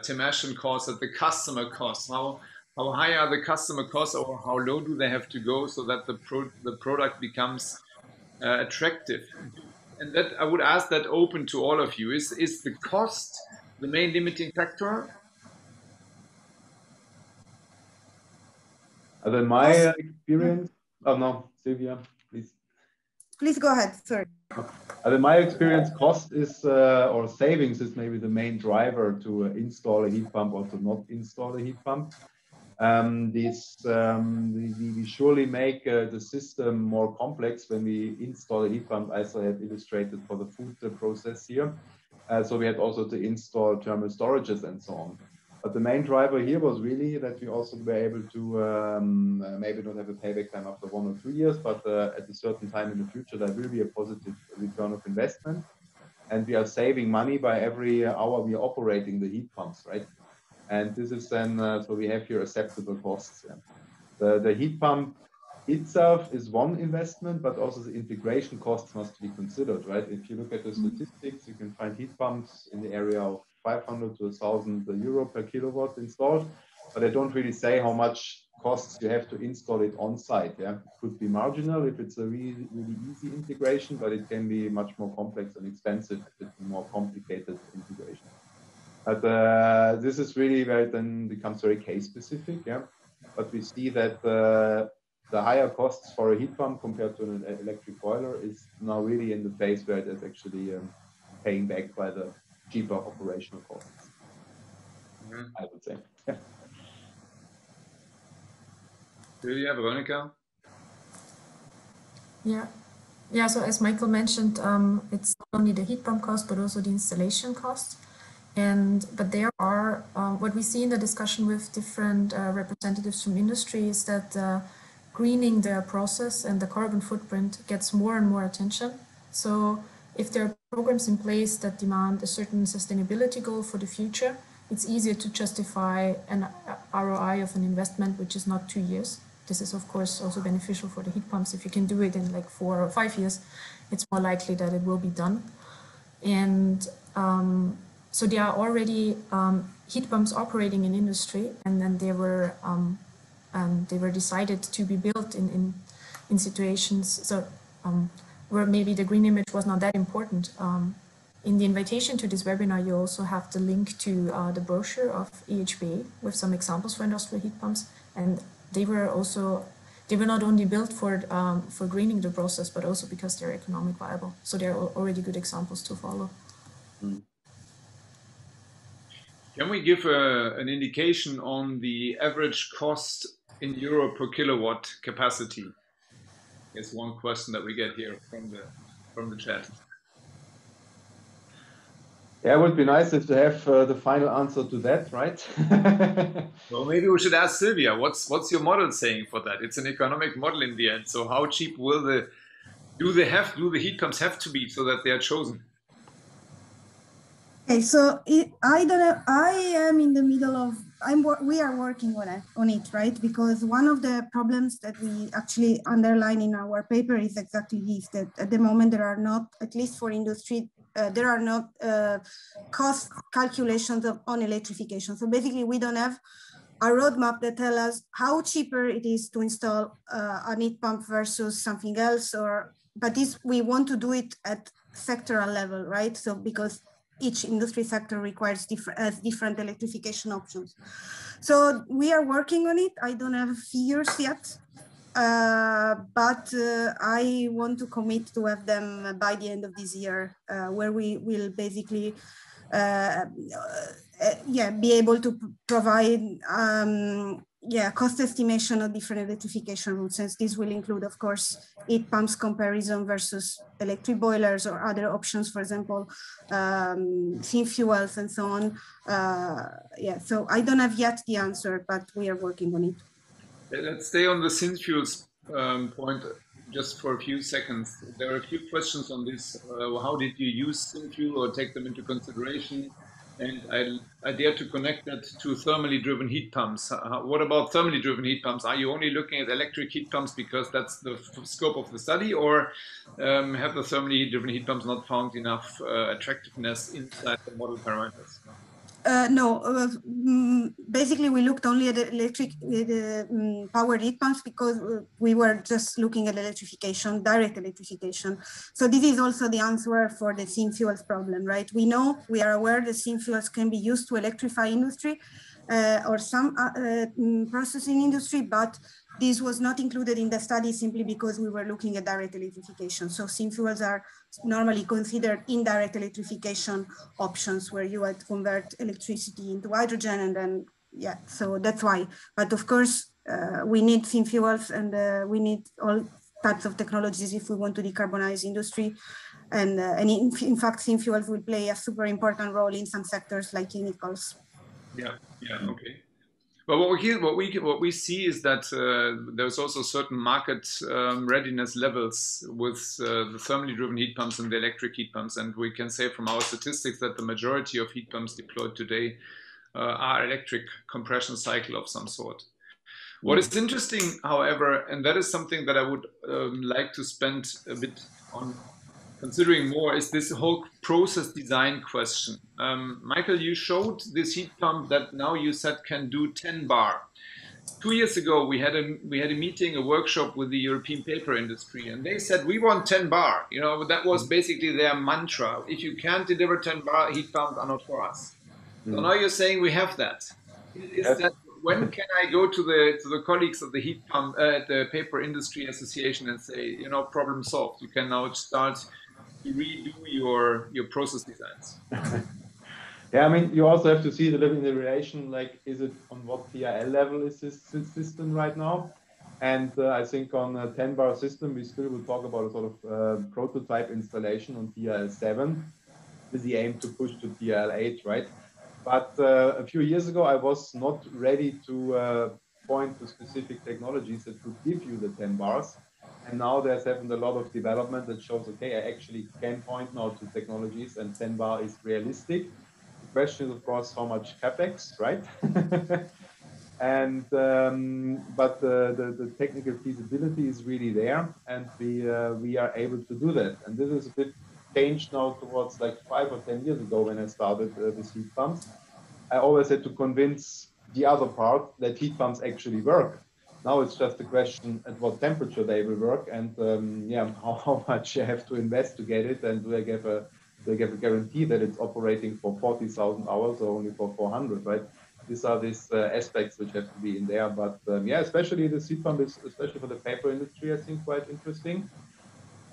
dimension costs at the customer costs? How high are the customer costs, or how low do they have to go so that the product becomes attractive? And that I would ask that open to all of you. Is the cost the main limiting factor? In my experience, oh no, Silvia, please. Please go ahead, sorry. In my experience, cost is, or savings is maybe the main driver to install a heat pump or to not install a heat pump. We surely make the system more complex when we install a heat pump, as I have illustrated for the food process here. So we had also to install thermal storages and so on. But the main driver here was really that we also were able to maybe not have a payback time after 1 or 2 years, but at a certain time in the future, there will be a positive return of investment. And we are saving money by every hour we are operating the heat pumps, right? And this is then, so we have here acceptable costs. Yeah. The heat pump itself is one investment, but also the integration costs must be considered, right? If you look at the statistics, you can find heat pumps in the area of 500 to 1,000 euro per kilowatt installed, but they don't really say how much costs you have to install it on site. Yeah, it could be marginal if it's a really, really easy integration, but it can be much more complex and expensive if it's a more complicated integration. But this is really where it then becomes very case specific. Yeah, but we see that the higher costs for a heat pump compared to an electric boiler is now really in the phase where it is actually paying back by the cheaper operational costs, I would say. Yeah. Silvia, Veronica? Yeah, so as Michael mentioned, it's not only the heat pump cost, but also the installation cost. But there are, what we see in the discussion with different representatives from industry is that greening their process and the carbon footprint gets more and more attention. So if there are programs in place that demand a certain sustainability goal for the future, it's easier to justify an ROI of an investment which is not 2 years. This is of course also beneficial for the heat pumps. If you can do it in like 4 or 5 years, it's more likely that it will be done. And so there are already heat pumps operating in industry, and then they were decided to be built in situations where maybe the green image was not that important. In the invitation to this webinar, you also have the link to the brochure of EHBA with some examples for industrial heat pumps, and they were not only built for greening the process, but also because they're economic viable. So they're already good examples to follow. Can we give an indication on the average cost in Europe per kilowatt capacity? It's one question that we get here from the chat. Yeah, it would be nice if to have the final answer to that, right? Well, maybe we should ask Silvia. What's your model saying for that? It's an economic model in the end. So how cheap will do the heat pumps have to be so that they are chosen? Okay, so I am in the middle of, we are working on it, right? Because one of the problems that we actually underline in our paper is exactly this, that at the moment there are not, at least for industry, there are not cost calculations on electrification. So basically we don't have a roadmap that tell us how cheaper it is to install a heat pump versus something else, but we want to do it at sectoral level, right? So because each industry sector requires different electrification options. So we are working on it. I don't have figures yet, but I want to commit to have them by the end of this year, where we will basically be able to provide cost estimation of different electrification routes, since this will include, of course, heat pumps comparison versus electric boilers or other options, for example, syn fuels and so on. So I don't have yet the answer, but we are working on it. Let's stay on the syn fuels point just for a few seconds. There are a few questions on this. How did you use syn fuel or take them into consideration? And I dare to connect that to thermally driven heat pumps. What about thermally driven heat pumps? Are you only looking at electric heat pumps because that's the scope of the study, or have the thermally driven heat pumps not found enough attractiveness inside the model parameters? No, basically we looked only at electric powered heat pumps because we were just looking at electrification, direct electrification. So this is also the answer for the syn fuels problem, right? We are aware that syn fuels can be used to electrify industry or some processing industry, but this was not included in the study simply because we were looking at direct electrification. So syn fuels are normally considered indirect electrification options where you would convert electricity into hydrogen, and then, so that's why. But of course, we need syn fuels, and we need all types of technologies if we want to decarbonize industry. And in fact, syn fuels will play a super important role in some sectors like chemicals. Okay. Well, what we see is that there's also certain market readiness levels with the thermally driven heat pumps and the electric heat pumps, and we can say from our statistics that the majority of heat pumps deployed today are electric compression cycle of some sort. What is interesting, however, and that is something that I would like to spend a bit on considering more, is this whole process design question. Michael, you showed this heat pump that now you said can do 10 bar. 2 years ago, we had a meeting, a workshop with the European paper industry, and they said, we want 10 bar. You know, that was basically their mantra. If you can't deliver 10 bar, heat pumps are not for us. So now you're saying we have that. When can I go to the colleagues of the heat pump, the paper industry association, and say, you know, problem solved. You can now start to redo your process designs. Yeah, I mean, you also have to see the relation, like, is it on what TRL level is this system right now? And I think on a 10-bar system, we still will talk about a sort of prototype installation on TRL7 with the aim to push to TRL8, right? But a few years ago, I was not ready to point to specific technologies that could give you the 10 bars. And now there's happened a lot of development that shows, okay, I actually can point now to technologies and 10 bar is realistic. The question is, of course, how much CapEx, right? And but the technical feasibility is really there, and we are able to do that. And this is a bit changed now towards like 5 or 10 years ago when I started with heat pumps. I always had to convince the other part that heat pumps actually work. Now it's just a question at what temperature they will work, and yeah, how much I have to invest to get it, and do I give a guarantee that it's operating for 40,000 hours or only for 400, right? These are these aspects which have to be in there. But yeah, especially the heat pump is, especially for the paper industry, I think quite interesting.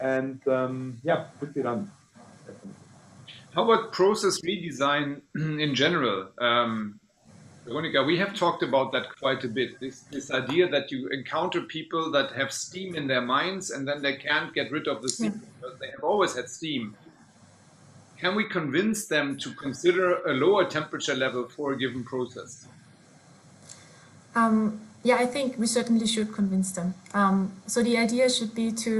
And yeah, could be done. Definitely. How about process redesign in general? Veronica, we have talked about that quite a bit. This idea that you encounter people that have steam in their minds and then they can't get rid of the steam because they have always had steam. Can we convince them to consider a lower temperature level for a given process? Yeah, I think we certainly should convince them. So the idea should be to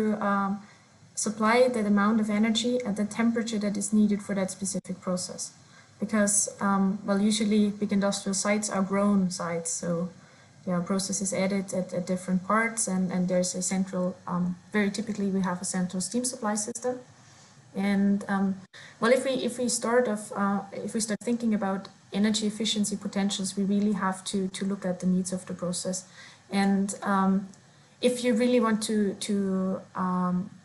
supply that amount of energy at the temperature that is needed for that specific process. Because, well, usually big industrial sites are grown sites, so there are processes added at different parts, and there's a central, very typically we have a central steam supply system. And well, if we start thinking about energy efficiency potentials, we really have to look at the needs of the process. And if you really want to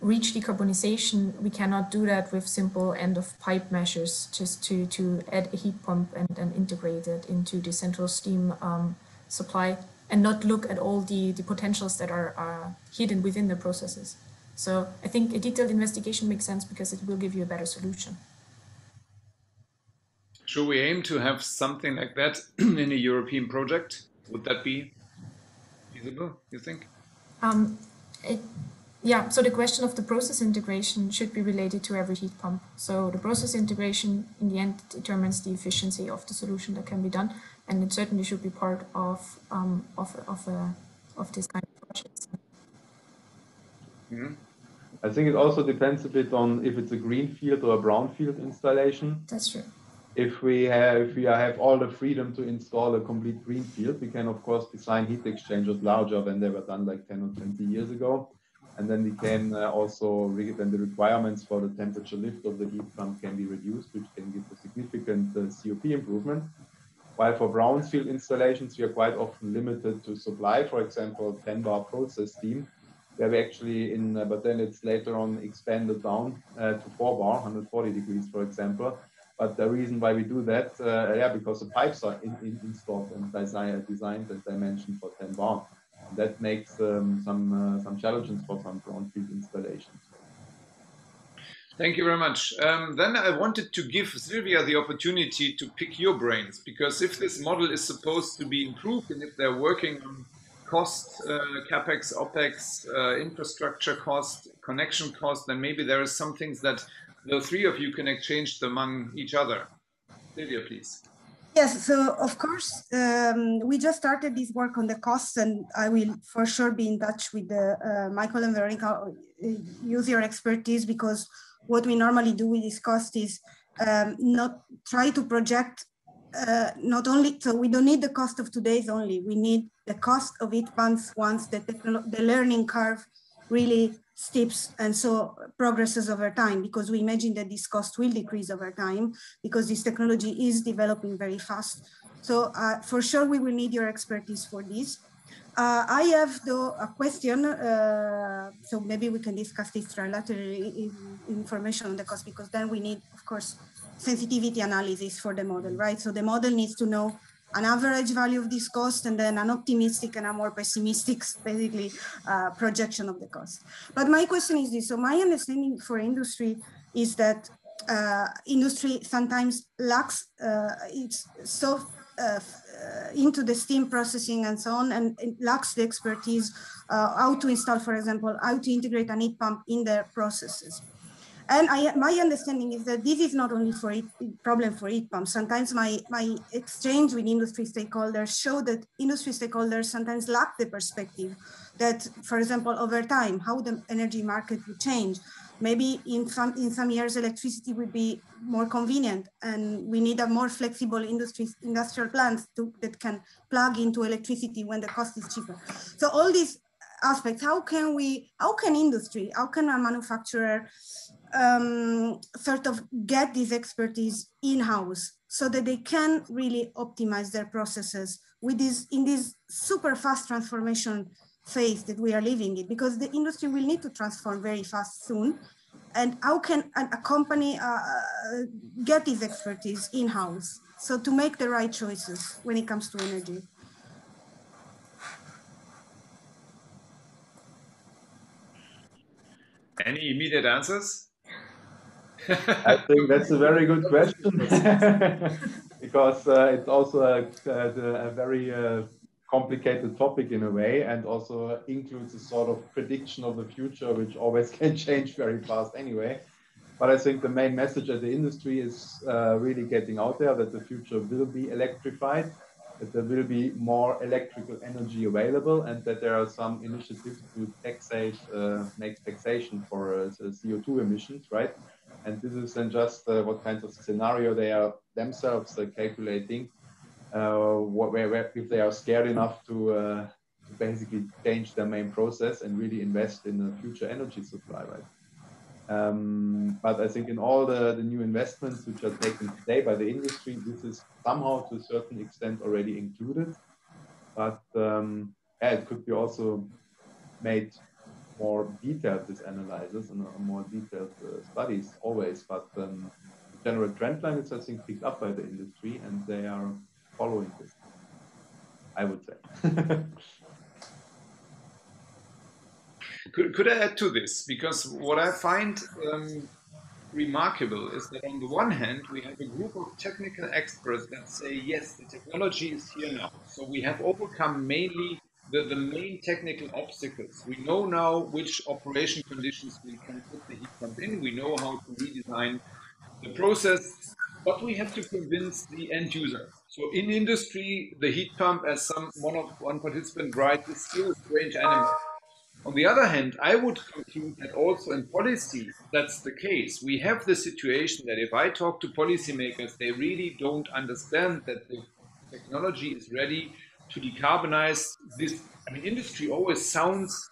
reach decarbonization, we cannot do that with simple end-of-pipe measures, just to add a heat pump and integrate it into the central steam supply, and not look at all the potentials that are hidden within the processes. So I think a detailed investigation makes sense because it will give you a better solution. Should we aim to have something like that in a European project? Would that be feasible, you think? Yeah, so the question of the process integration should be related to every heat pump. So the process integration in the end determines the efficiency of the solution that can be done, and it certainly should be part of this kind of projects. Mm-hmm. I think it also depends a bit on if it's a greenfield or a brownfield installation. That's true. If we have all the freedom to install a complete greenfield, we can of course design heat exchangers larger than they were done like 10 or 20 years ago. And then we can also, then the requirements for the temperature lift of the heat pump can be reduced, which can give a significant COP improvement. While for brownfield installations, we are quite often limited to supply, for example, 10-bar process steam, where we actually but then it's later on expanded down to 4-bar, 140 degrees, for example. But the reason why we do that, yeah, because the pipes are installed and designed and dimensioned for 10-bar. And that makes some challenges for some brownfield installations. Thank you very much. Then I wanted to give Silvia the opportunity to pick your brains, because if this model is supposed to be improved and if they're working on cost, CapEx, OpEx, infrastructure cost, connection cost, then maybe there are some things that the three of you can exchange among each other. Silvia, please. Yes, so of course, we just started this work on the costs, and I will for sure be in touch with Michael and Veronica, use your expertise, because what we normally do with this cost is not try to project not only, so we don't need the cost of today's only, we need the cost of heat pumps once the learning curve really steeps and so progresses over time, because we imagine that this cost will decrease over time because this technology is developing very fast. So for sure we will need your expertise for this. I have though a question, so maybe we can discuss this trilaterally, information on the cost, because then we need, of course, sensitivity analysis for the model, right? So the model needs to know an average value of this cost and then an optimistic and a more pessimistic, basically, projection of the cost. But my question is this, so my understanding for industry is that industry sometimes lacks, it's so into the steam processing and so on, and it lacks the expertise how to install, for example, how to integrate an heat pump in their processes. And my understanding is that this is not only for problem for heat pumps. Sometimes my exchange with industry stakeholders show that industry stakeholders sometimes lack the perspective that, for example, over time, how the energy market would change. Maybe in some years, electricity would be more convenient, and we need a more flexible industrial plants that can plug into electricity when the cost is cheaper. So all these aspects, how can industry, how can a manufacturer sort of get this expertise in-house so that they can really optimize their processes with in this super fast transformation phase that we are living in, because the industry will need to transform very fast soon. And how can a company get this expertise in-house so to make the right choices when it comes to energy? Any immediate answers? I think that's a very good question because it's also a very complicated topic in a way, and also includes a sort of prediction of the future, which always can change very fast anyway. But I think the main message of the industry is really getting out there that the future will be electrified, that there will be more electrical energy available, and that there are some initiatives to make taxation for CO2 emissions, right? And this is then just what kinds of scenario they are themselves calculating, if they are scared enough to basically change their main process and really invest in a future energy supply, right? But I think in all the new investments which are taken today by the industry, this is somehow to a certain extent already included. But yeah, it could be also made more detailed, this analysis, and more detailed studies always. But the general trend line is, I think, picked up by the industry, and they are following this, I would say. Could I add to this? Because what I find remarkable is that on the one hand, we have a group of technical experts that say, yes, the technology is here now. So we have overcome mainly the main technical obstacles. We know now which operation conditions we can put the heat pump in. We know how to redesign the process, but we have to convince the end user. So in industry, the heat pump, as one participant writes, is still a strange animal. On the other hand, I would conclude that also in policy, that's the case. We have the situation that if I talk to policymakers, they really don't understand that the technology is ready to decarbonize this. I mean, industry always sounds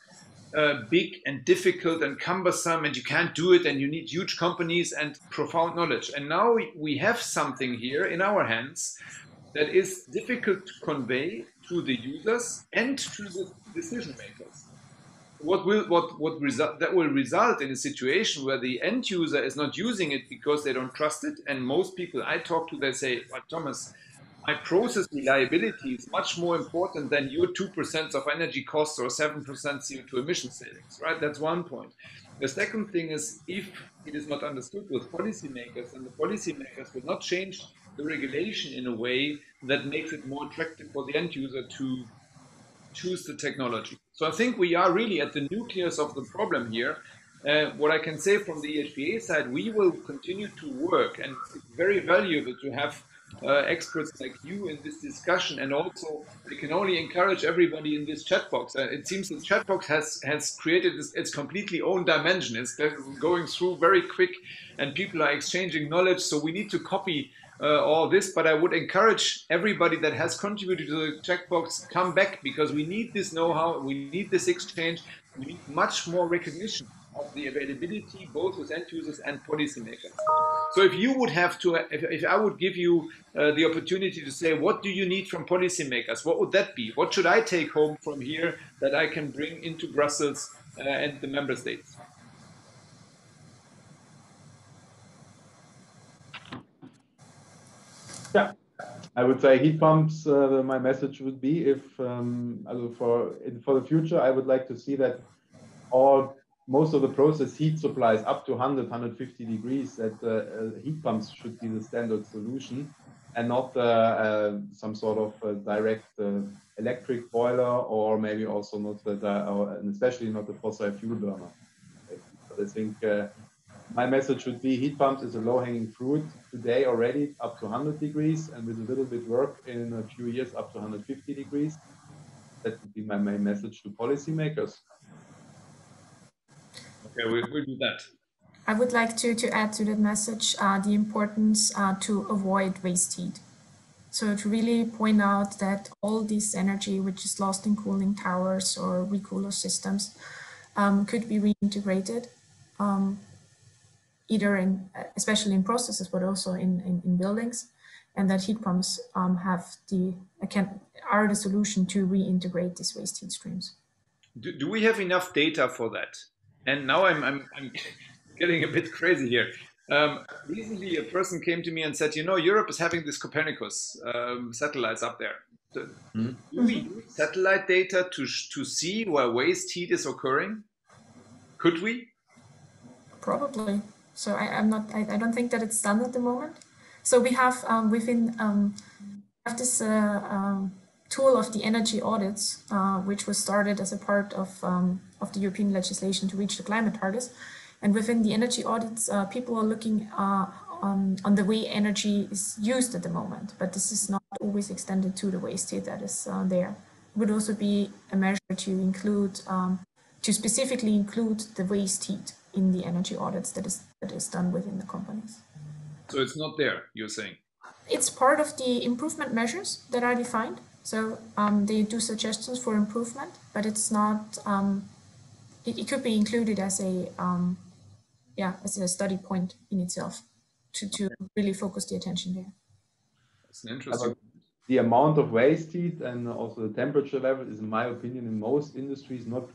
big and difficult and cumbersome, and you can't do it, and you need huge companies and profound knowledge. And now we have something here in our hands that is difficult to convey to the users and to the decision makers. That will result in a situation where the end user is not using it because they don't trust it. And most people I talk to, they say, well, Thomas, my process reliability is much more important than your 2% of energy costs or 7% CO2 emission savings, right? That's one point. The second thing is, if it is not understood with policymakers, and the policymakers will not change the regulation in a way that makes it more attractive for the end user to choose the technology. So I think we are really at the nucleus of the problem here. What I can say from the EHPA side, we will continue to work, and it's very valuable to have experts like you in this discussion. And also, we can only encourage everybody in this chat box. It seems the chat box has created its completely own dimension. It's going through very quick, and people are exchanging knowledge. So we need to copy all this, but I would encourage everybody that has contributed to the checkbox, come back, because we need this know-how, we need this exchange, we need much more recognition of the availability, both with end users and policymakers. So if you would have to, if I would give you the opportunity to say, what do you need from policymakers? What would that be? What should I take home from here that I can bring into Brussels and the member states? Yeah, I would say heat pumps. My message would be, if for the future, I would like to see that most of the process heat supplies up to 100, 150 degrees, that heat pumps should be the standard solution. and not some sort of direct electric boiler, or maybe also not and especially not the fossil fuel burner. But I think my message would be heat pumps is a low-hanging fruit today already up to 100 degrees, and with a little bit work in a few years up to 150 degrees. That would be my main message to policymakers. Okay, we'll do that. I would like to add to that message the importance to avoid waste heat. So to really point out that all this energy which is lost in cooling towers or recooler systems could be reintegrated, either in, especially in processes, but also in buildings, and that heat pumps are the solution to reintegrate these waste heat streams. Do we have enough data for that? And now I'm getting a bit crazy here. Recently, a person came to me and said, you know, Europe is having this Copernicus satellites up there. Do we use satellite data to see where waste heat is occurring? Could we? Probably. So I don't think that it's done at the moment. So we have have this tool of the energy audits, which was started as a part of the European legislation to reach the climate targets. And within the energy audits, people are looking on the way energy is used at the moment, but this is not always extended to the waste heat that is there. It would also be a measure to include, to specifically include the waste heat in the energy audits that is done within the companies. So it's not there, you're saying? It's part of the improvement measures that are defined. So they do suggestions for improvement, but it's not, it could be included as a, as a study point in itself to really focus the attention there. That's an interesting. The amount of waste heat and also the temperature level is, in my opinion, in most industries not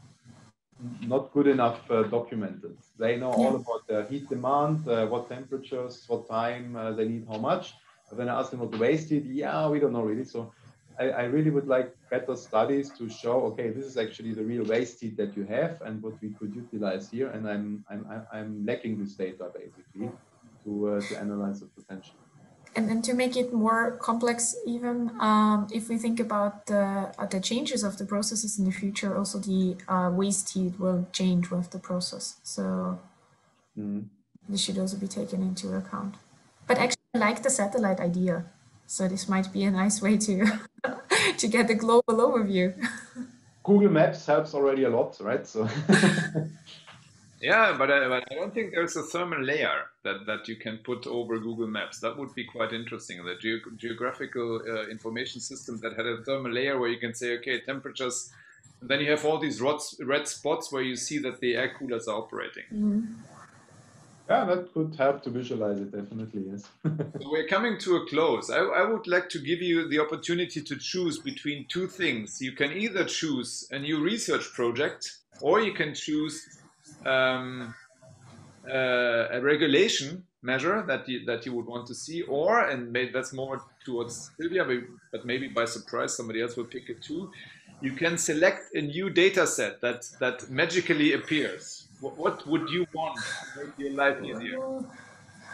good enough documented. They know all about the heat demand, what temperatures, what time they need, how much. But when I ask them about the waste heat, we don't know really. So I really would like better studies to show, okay, this is actually the real waste heat that you have and what we could utilize here. And I'm lacking this data basically to analyze the potential. And to make it more complex, even if we think about the changes of the processes in the future, also the waste heat will change with the process. So this should also be taken into account. But actually, I like the satellite idea. So this might be a nice way to to get a global overview. Google Maps helps already a lot, right? So. Yeah, but I don't think there's a thermal layer that you can put over Google Maps. That would be quite interesting. The geographical information system that had a thermal layer where you can say, okay, temperatures, and then you have all these red spots where you see that the air coolers are operating. Yeah, that could help to visualize it, definitely, yes. So we're coming to a close. I would like to give you the opportunity to choose between two things. You can either choose a new research project, or you can choose a regulation measure that you would want to see, or, and maybe that's more towards Silvia, but maybe by surprise somebody else will pick it too. You can select a new data set that magically appears. What would you want to make your life easier?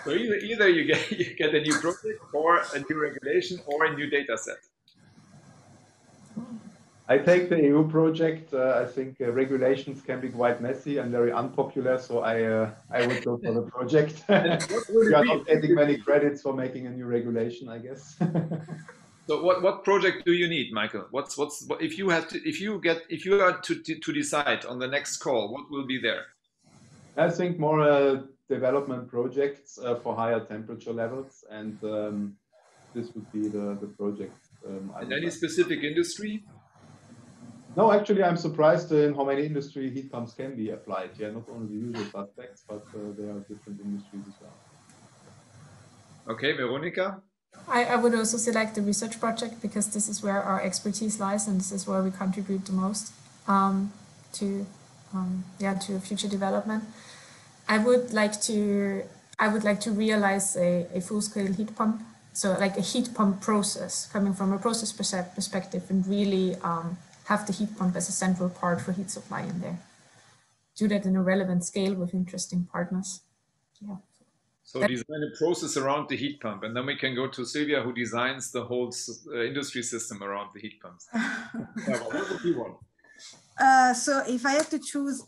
So either you get a new project, or a new regulation, or a new data set. I take the EU project. I think regulations can be quite messy and very unpopular, so I would go for the project. You are not getting many credits for making a new regulation, I guess. So what project do you need, Michael? What if you are to decide on the next call, what will be there? I think more development projects for higher temperature levels, and this would be the project. And any specific industry? No, actually, I'm surprised in how many industry heat pumps can be applied. Yeah, not only the usual suspects, but there are different industries as well. Okay, Veronica? I would also select the research project, because this is where our expertise lies, and this is where we contribute the most to future development. I would like to realize a full-scale heat pump, so like a heat pump process, coming from a process perspective, and really have the heat pump as a central part for heat supply in there. Do that in a relevant scale with interesting partners. Yeah. So design a process around the heat pump, and then we can go to Silvia, who designs the whole industry system around the heat pumps. Yeah, well, what would you want? So if I have to choose,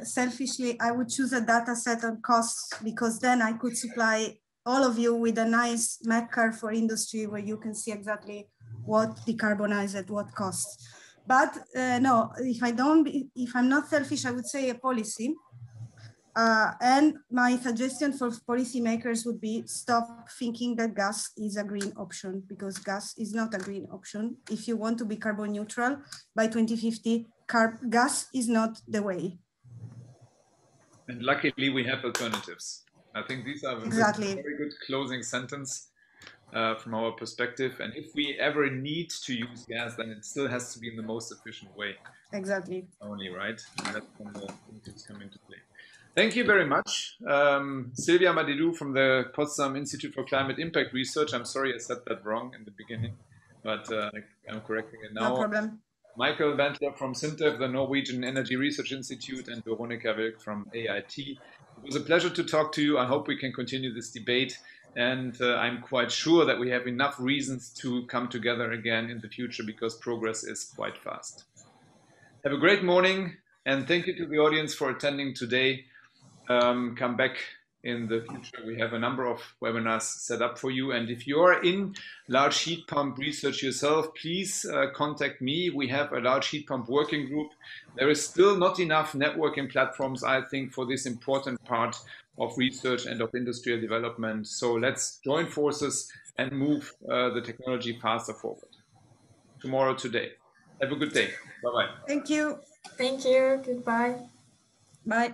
selfishly, I would choose a data set on costs, because then I could supply all of you with a nice map curve for industry where you can see exactly what decarbonized at what cost. But no, if I'm not selfish, I would say a policy. And my suggestion for policymakers would be stop thinking that gas is a green option, because gas is not a green option. If you want to be carbon neutral by 2050, gas is not the way. And luckily we have alternatives. I think these are exactly. a very good closing sentence from our perspective. And if we ever need to use gas, then it still has to be in the most efficient way. Exactly. Only, right? And that's when the incentives come into play. Thank you very much. Silvia Madeddu from the Potsdam Institute for Climate Impact Research. I'm sorry I said that wrong in the beginning, but I'm correcting it now. No problem. Michael Bandler from SINTEF, the Norwegian Energy Research Institute, and Veronica Wilk from AIT. It was a pleasure to talk to you. I hope we can continue this debate, and I'm quite sure that we have enough reasons to come together again in the future, because progress is quite fast. Have a great morning, and thank you to the audience for attending today. Come back in the future. We have a number of webinars set up for you. And if you're in large heat pump research yourself, please contact me. We have a large heat pump working group. There is still not enough networking platforms, I think, for this important part of research and of industrial development. So let's join forces and move the technology faster forward. Tomorrow, today. Have a good day. Bye-bye. Thank you. Thank you. Goodbye. Bye.